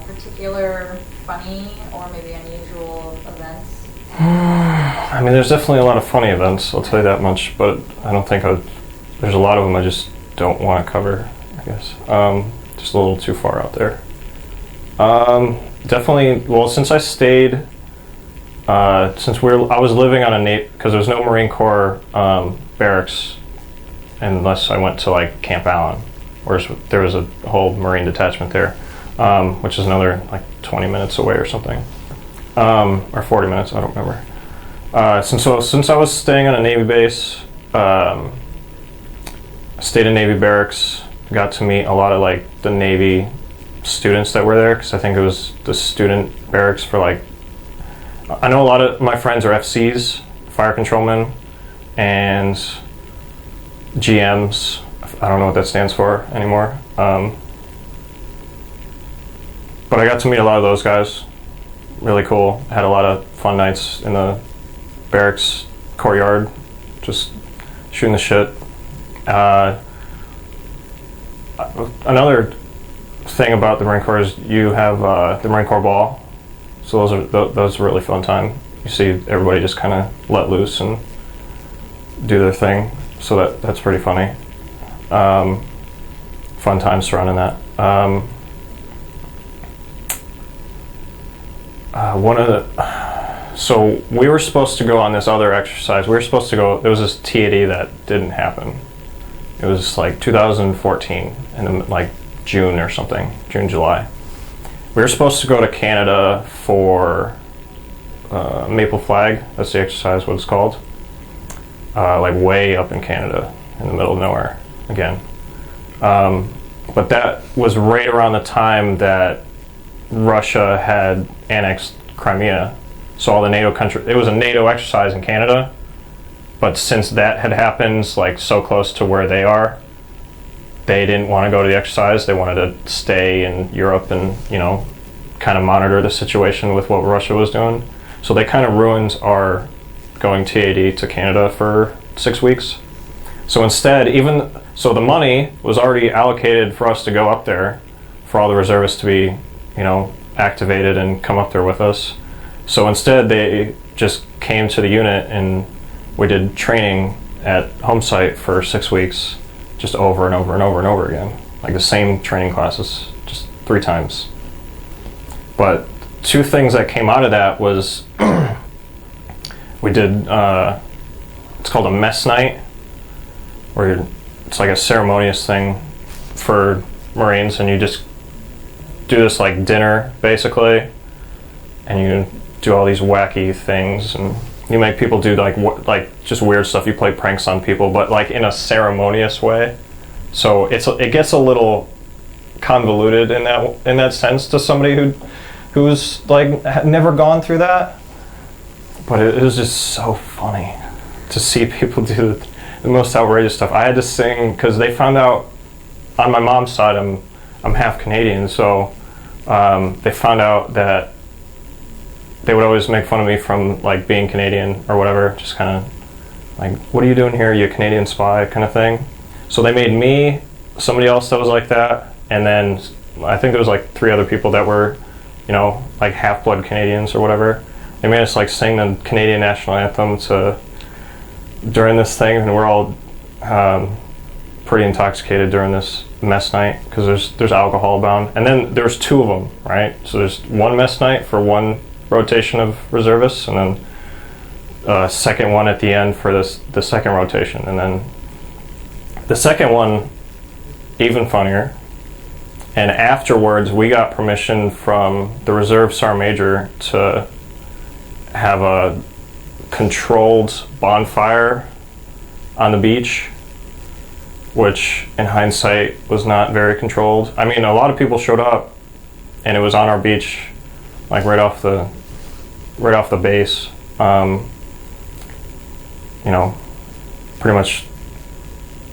Speaker 2: particular funny or maybe unusual events?
Speaker 1: I mean, there's definitely a lot of funny events, I'll tell you that much, but I don't think there's a lot of them I just don't want to cover, I guess. Just a little too far out there. Definitely, well, since I stayed, I was living on because there was no Marine Corps barracks unless I went to like Camp Allen, whereas there was a whole Marine detachment there, which is another like 20 minutes away or something. Or 40 minutes, I don't remember. Since I was staying on a Navy base, stayed in Navy barracks, got to meet a lot of like the Navy students that were there, because I think it was the student barracks for like, I know a lot of my friends are FCs, fire controlmen, and GMs. I don't know what that stands for anymore. But I got to meet a lot of those guys. Really cool. Had a lot of fun nights in the barracks courtyard, just shooting the shit. Another thing about the Marine Corps is you have the Marine Corps Ball. So those are really fun time. You see everybody just kind of let loose and do their thing. So that's pretty funny. Fun time surrounding that. So we were supposed to go on this other exercise. We were supposed to go. There was this TAD that didn't happen. It was like 2014 in like June or something, June, July. We were supposed to go to Canada for Maple Flag. That's the exercise, what it's called. Like way up in Canada, in the middle of nowhere, again. But that was right around the time that Russia had annexed Crimea. So all the NATO countries, it was a NATO exercise in Canada, but since that had happened like so close to where they are, they didn't want to go to the exercise. They wanted to stay in Europe and, kind of monitor the situation with what Russia was doing. So they kind of ruined our going TAD to Canada for 6 weeks. So instead, the money was already allocated for us to go up there, for all the reservists to be, activated and come up there with us. So instead, they just came to the unit and we did training at home site for 6 weeks, just over and over and over and over again. Like the same training classes, just 3 times. But 2 things that came out of that was we did, it's called a mess night, where it's like a ceremonious thing for Marines, and you just do this like dinner basically, and you do all these wacky things, and you make people do like just weird stuff. You play pranks on people, but like in a ceremonious way. So it gets a little convoluted in that sense to somebody who's like never gone through that. But it was just so funny to see people do the most outrageous stuff. I had to sing because they found out on my mom's side I'm half Canadian, so they found out that they would always make fun of me from like being Canadian or whatever, just kind of like, what are you doing here, you a Canadian spy kind of thing. So they made me, somebody else that was like that, and then I think there was like 3 other people that were, you know, like half-blood Canadians or whatever. They made us like sing the Canadian national anthem during this thing, and we're all pretty intoxicated during this mess night because there's alcohol bound, and then there's 2 of them, right? So there's one mess night for one rotation of reservists, and then a second one at the end for the second rotation, and then the second one even funnier. And afterwards, we got permission from the reserve sergeant major to have a controlled bonfire on the beach, which in hindsight was not very controlled. I mean, a lot of people showed up, and it was on our beach, like right off the base. You know, pretty much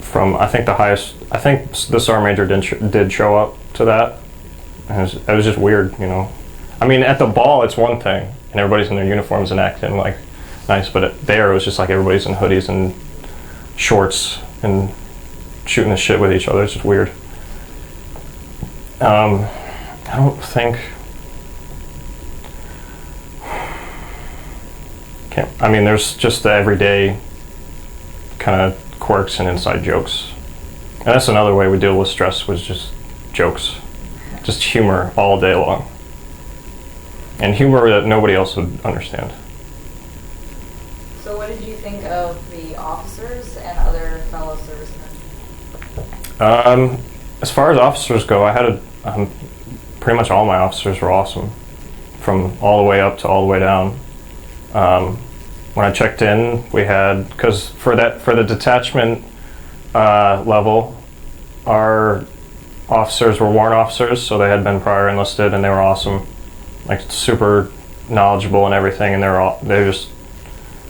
Speaker 1: from I think the sergeant major did show up to that. And it was just weird, you know. I mean, at the ball it's one thing, and everybody's in their uniforms and acting like nice, but there it was just like everybody's in hoodies and shorts and shooting the shit with each other. It's just weird. I don't think. I mean, there's just the everyday kind of quirks and inside jokes. And that's another way we deal with stress, was just jokes. Just humor all day long. And humor that nobody else would understand.
Speaker 2: So what did you think of the officers and other fellow servicemen?
Speaker 1: As far as officers go, I had pretty much all my officers were awesome. From all the way up to all the way down. When I checked in, we had, because for the detachment level, our officers were warrant officers, so they had been prior enlisted, and they were awesome, like super knowledgeable and everything. And they just,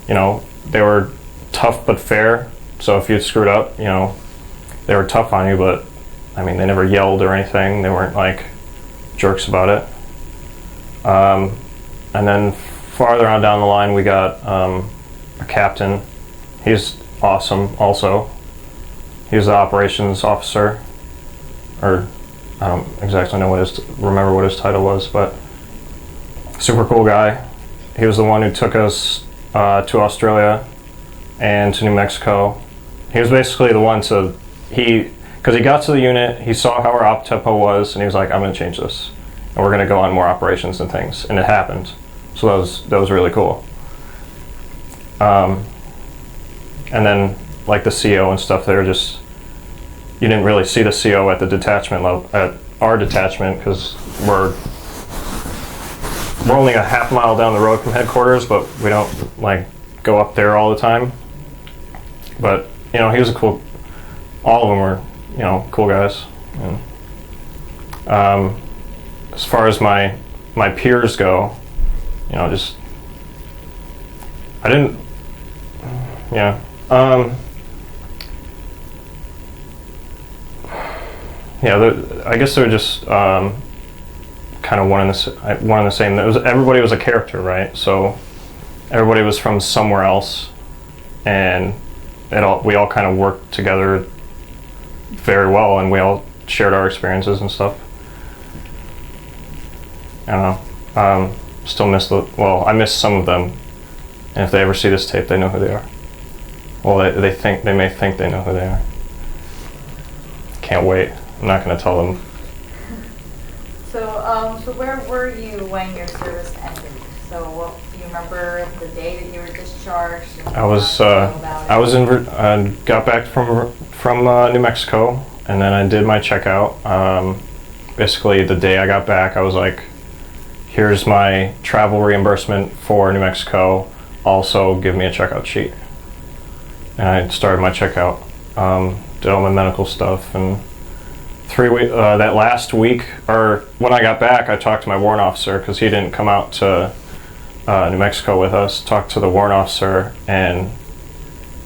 Speaker 1: you know, they were tough but fair. So if you screwed up, you know, they were tough on you, but I mean, they never yelled or anything. They weren't like jerks about it. And then farther on down the line, we got a captain. He's awesome also. He was the operations officer, or I don't exactly remember what his title was, but super cool guy. He was the one who took us to Australia and to New Mexico. He was basically the one because he got to the unit, he saw how our op tempo was, and he was like, I'm going to change this, and we're going to go on more operations and things, and it happened. So that was really cool. And then like the CO and stuff, they were just, you didn't really see the CO at the detachment level, at our detachment, because we're only a half mile down the road from headquarters, but we don't like go up there all the time. But you know, he was all of them were, you know, cool guys. And as far as my peers go, you know, just I didn't, yeah. Yeah, I guess they were just kind of one and the same. Everybody was a character, right? So everybody was from somewhere else, and we all kind of worked together very well, and we all shared our experiences and stuff. I don't know. Still miss I miss some of them, and if they ever see this tape, they know who they are. Well, they may think they know who they are. Can't wait. I'm not going to tell them.
Speaker 2: So where were you when your service ended? So do you remember the day that you were discharged?
Speaker 1: I got back from New Mexico, and then I did my checkout. basically the day I got back, I was like, here's my travel reimbursement for New Mexico. Also, give me a checkout sheet. And I started my checkout, did all my medical stuff, and that last week, or when I got back, I talked to my warrant officer because he didn't come out to New Mexico with us. Talked to the warrant officer, and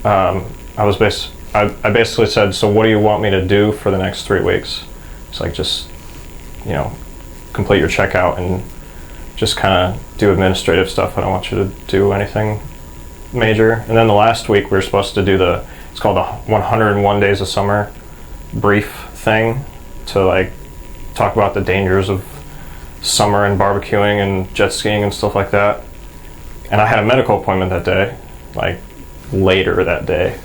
Speaker 1: I basically said, so what do you want me to do for the next 3 weeks? It's like, just, complete your checkout and just kind of do administrative stuff. I don't want you to do anything major. And then the last week we were supposed to do it's called the 101 Days of Summer brief thing to like talk about the dangers of summer and barbecuing and jet skiing and stuff like that. And I had a medical appointment that day, like later that day.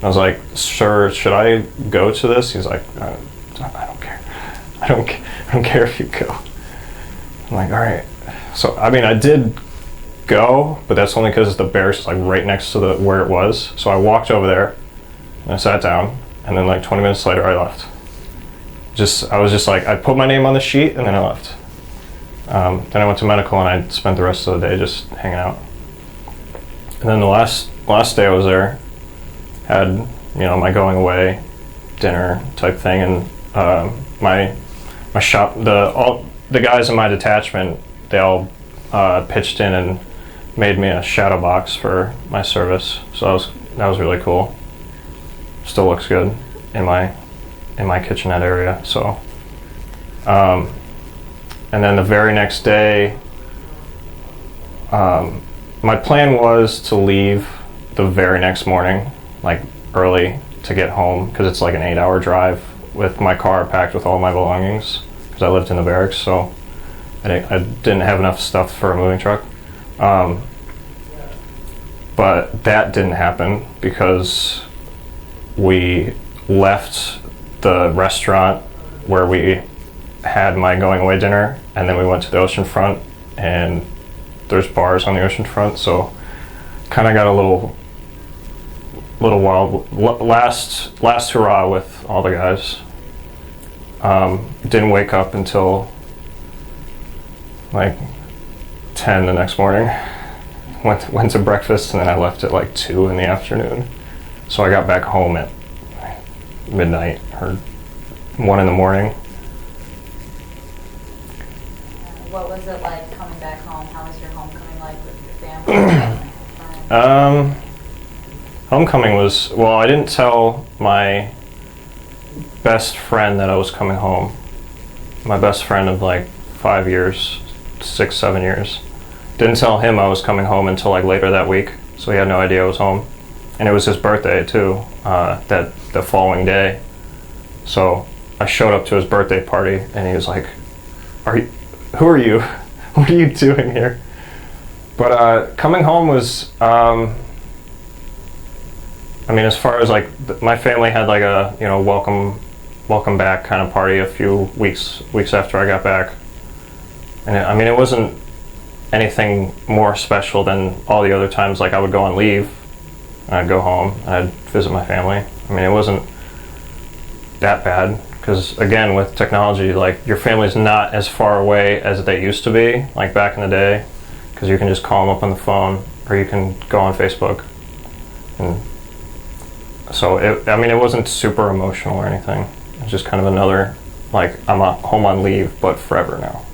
Speaker 1: I was like, sir, should I go to this? He's like, I don't care. I don't care if you go. I'm like, all right. So, I mean, I did go, but that's only because the barracks is like right next to where it was. So I walked over there and I sat down, and then like 20 minutes later I left. I was just like, I put my name on the sheet and then I left. Then I went to medical and I spent the rest of the day just hanging out. And then the last day I was there, had my going away dinner type thing, and my shop, the guys in my detachment, they all pitched in and made me a shadow box for my service. So that was really cool. Still looks good in my kitchenette area. So, and then the very next day, my plan was to leave the very next morning, like early, to get home, because it's like an 8-hour drive with my car packed with all my belongings, because I lived in the barracks, so I didn't have enough stuff for a moving truck. But that didn't happen because we left the restaurant where we had my going away dinner, and then we went to the ocean front, and there's bars on the ocean front, so kind of got a little wild. Last hurrah with all the guys. Didn't wake up until like 10 the next morning. Went to breakfast, and then I left at like 2 in the afternoon. So I got back home at midnight or 1 in the morning.
Speaker 2: What was it like coming back home? How was your homecoming like with your family?
Speaker 1: Homecoming was, well, I didn't tell my best friend that I was coming home. My best friend of like 5 years, 6, 7 years. Didn't tell him I was coming home until like later that week, so he had no idea I was home. And it was his birthday too, the following day. So I showed up to his birthday party, and he was like, who are you? What are you doing here? But coming home was, I mean, as far as like, my family had like a, welcome back kind of party a few weeks after I got back. And it wasn't anything more special than all the other times. Like, I would go on leave, and I'd go home, and I'd visit my family. I mean, it wasn't that bad, because again, with technology, like, your family's not as far away as they used to be, like back in the day, because you can just call them up on the phone, or you can go on Facebook. And so, it wasn't super emotional or anything. It was just kind of another, like, I'm home on leave, but forever now.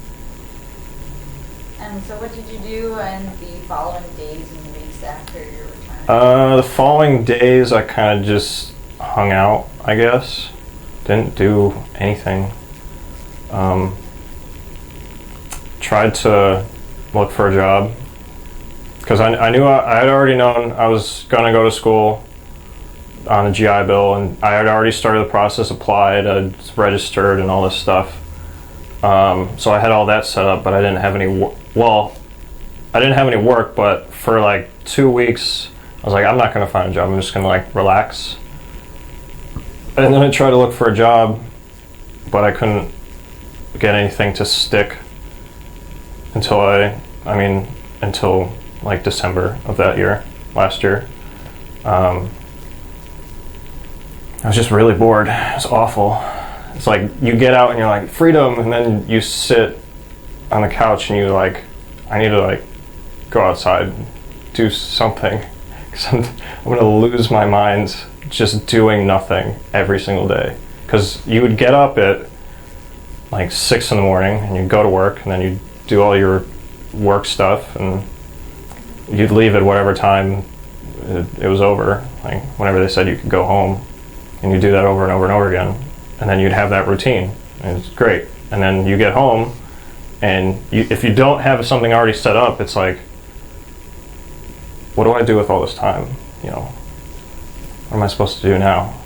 Speaker 2: And so what did you do in the following days and weeks after your return?
Speaker 1: The following days, I kind of just hung out, I guess. Didn't do anything. Tried to look for a job, because I knew I had already known I was going to go to school on a GI Bill, and I had already started the process, applied, registered, and all this stuff. So I had all that set up, but I didn't have any I didn't have any work, but for like 2 weeks, I was like, I'm not going to find a job. I'm just going to like relax. And then I tried to look for a job, but I couldn't get anything to stick until until like December of that year, last year. I was just really bored. It was awful. It's like you get out and you're like, freedom, and then you sit on the couch and you like, I need to like go outside, do something, because I'm going to lose my mind just doing nothing every single day. Because you would get up at like 6 in the morning and you'd go to work, and then you'd do all your work stuff, and you'd leave at whatever time it was over, like whenever they said you could go home, and you do that over and over and over again, and then you'd have that routine, and it's great. And then you get home, and if you don't have something already set up, it's like, what do I do with all this time? You know, what am I supposed to do now?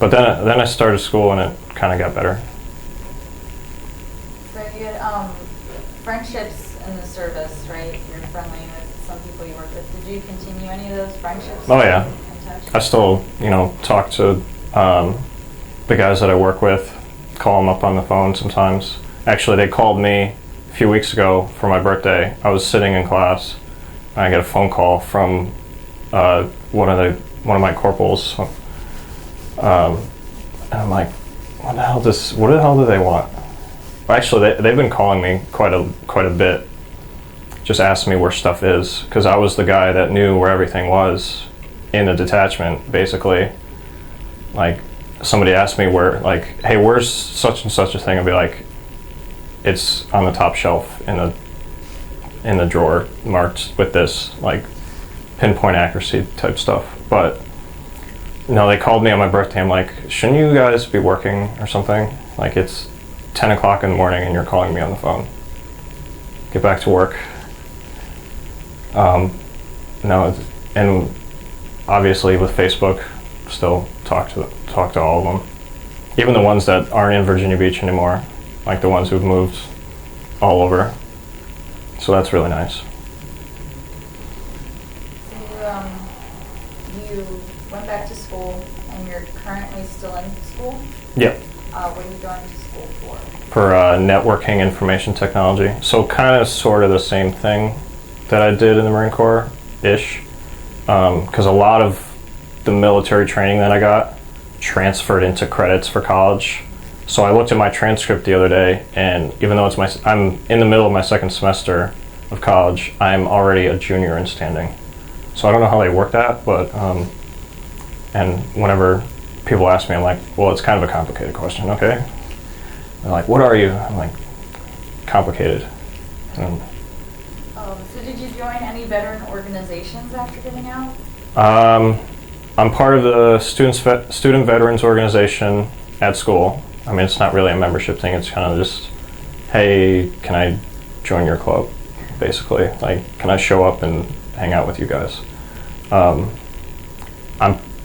Speaker 1: But then I started school, and it kind of got better.
Speaker 2: So you had friendships in the service, right? You're friendly with some people you work with. Did you continue any of those friendships?
Speaker 1: Oh yeah,
Speaker 2: in touch?
Speaker 1: I still, talk to the guys that I work with, call them up on the phone sometimes. Actually, they called me a few weeks ago for my birthday. I was sitting in class, and I got a phone call from one of my corporals. And I'm like, what the hell do they want? Well, actually, they've been calling me quite a bit, just asking me where stuff is, because I was the guy that knew where everything was in the detachment, basically. Like, somebody asked me where, like, hey, where's such and such a thing? I'd be like, it's on the top shelf in the drawer, marked with this, like, pinpoint accuracy type stuff. But no, they called me on my birthday. I'm like, shouldn't you guys be working or something? Like, it's 10 o'clock in the morning and you're calling me on the phone. Get back to work. No, and obviously with Facebook, still talk to all of them. Even the ones that aren't in Virginia Beach anymore, like the ones who've moved all over. So that's really nice.
Speaker 2: You went back to school, and you're currently still in school?
Speaker 1: Yep.
Speaker 2: What are you going to school for?
Speaker 1: For networking information technology. So kind of sort of the same thing that I did in the Marine Corps-ish. Because a lot of the military training that I got transferred into credits for college. So I looked at my transcript the other day, and even though I'm in the middle of my second semester of college, I'm already a junior in standing. So I don't know how they work that, but and whenever people ask me, I'm like, well, it's kind of a complicated question, okay? They're like, what are you? I'm like, complicated. And,
Speaker 2: so did you join any veteran organizations after getting out?
Speaker 1: I'm part of the student veterans organization at school. I mean, it's not really a membership thing. It's kind of just, hey, can I join your club? Basically, like, can I show up and hang out with you guys? I'm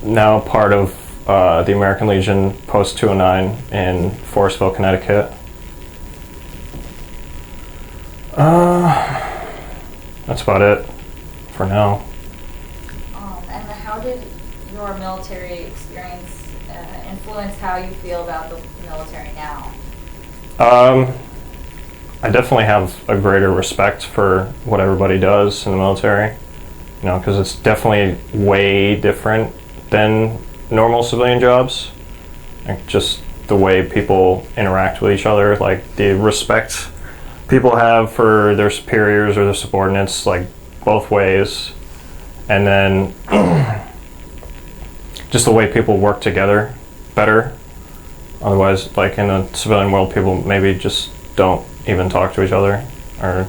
Speaker 1: now part of the American Legion Post 209 in Forestville, Connecticut. That's about it for now.
Speaker 2: And how did your military experience influence how you feel about the military now?
Speaker 1: I definitely have a greater respect for what everybody does in the military, because it's definitely way different than normal civilian jobs. Like, just the way people interact with each other, like the respect people have for their superiors or their subordinates, like both ways. And then just the way people work together better. Otherwise, like in the civilian world, people maybe just don't even talk to each other, or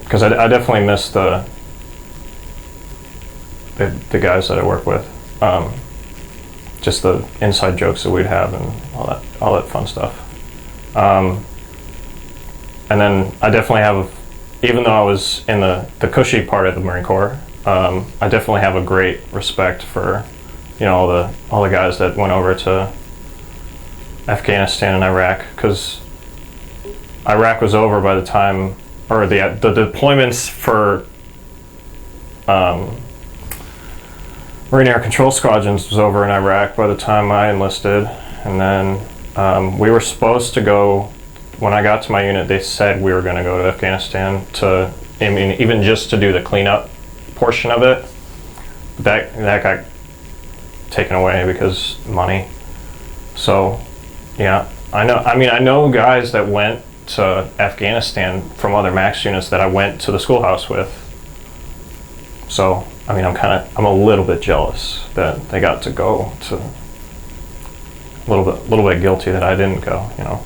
Speaker 1: because I definitely miss the guys that I work with, just the inside jokes that we'd have and all that fun stuff. And then I definitely have, even though I was in the cushy part of the Marine Corps, I definitely have a great respect for all the guys that went over to Afghanistan and Iraq, because Iraq was over by the time, or the deployments for Marine Air Control Squadrons was over in Iraq by the time I enlisted. And then we were supposed to go, when I got to my unit, they said we were going to go to Afghanistan even just to do the cleanup portion of it. That got taken away because money. So, yeah, I know. I mean, I know guys that went to Afghanistan from other max units that I went to the schoolhouse with. So, I mean, I'm a little bit jealous that they got to go. To a little bit guilty that I didn't go. You know.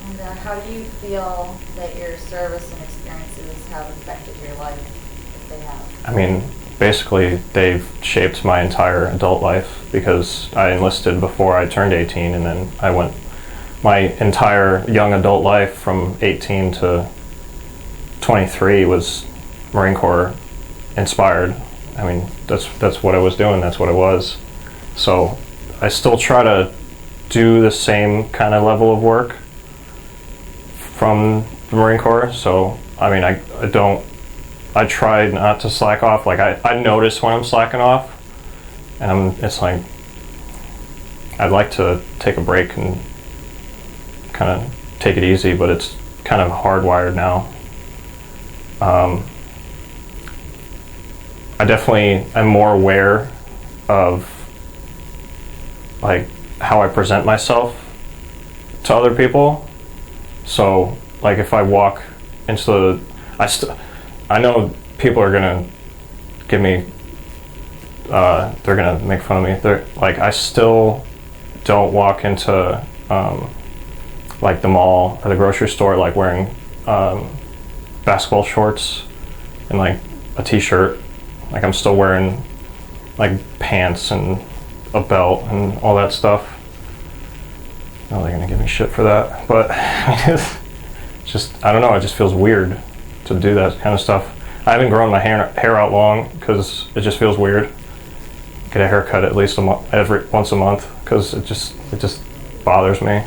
Speaker 2: And how do you feel that your service and experiences have affected your life, if they have?
Speaker 1: I mean, basically, they've shaped my entire adult life because I enlisted before I turned 18, and then I went my entire young adult life from 18 to 23 was Marine Corps inspired. I mean, that's what I was doing. That's what it was. So I still try to do the same kind of level of work from the Marine Corps. So I mean, I try not to slack off. Like I notice when I'm slacking off, and it's like I'd like to take a break and kind of take it easy, but it's kind of hardwired now. I definitely am more aware of like how I present myself to other people. So like if I walk into I know people are gonna give me they're gonna make fun of me. They're like, I still don't walk into like the mall or the grocery store like wearing basketball shorts and like a t-shirt. Like I'm still wearing like pants and a belt and all that stuff. Oh, they're gonna give me shit for that, but it's just, I don't know, it just feels weird to do that kind of stuff. I haven't grown my hair out long because it just feels weird. Get a haircut at least once a month because it just bothers me.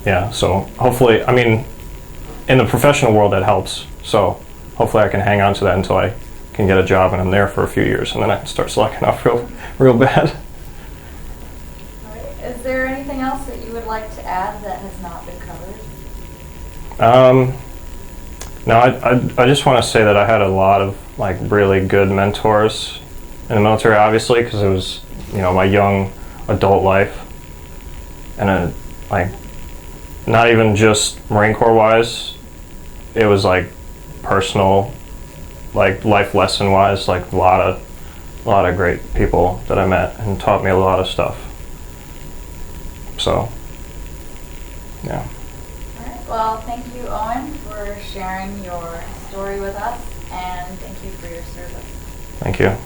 Speaker 1: Yeah, so hopefully, I mean, in the professional world that helps. So hopefully I can hang on to that until I can get a job and I'm there for a few years, and then I can start slacking off real bad.
Speaker 2: All right. Is there anything else that you would like to add that has not been covered?
Speaker 1: No, I just want to say that I had a lot of like really good mentors in the military, obviously, because it was, you know, my young adult life, and like not even just Marine Corps wise, it was like personal, like life lesson wise, like a lot of great people that I met and taught me a lot of stuff. So, yeah.
Speaker 2: All right. Well, thank you, Owen, for sharing your story with us, and thank you for your service.
Speaker 1: Thank you.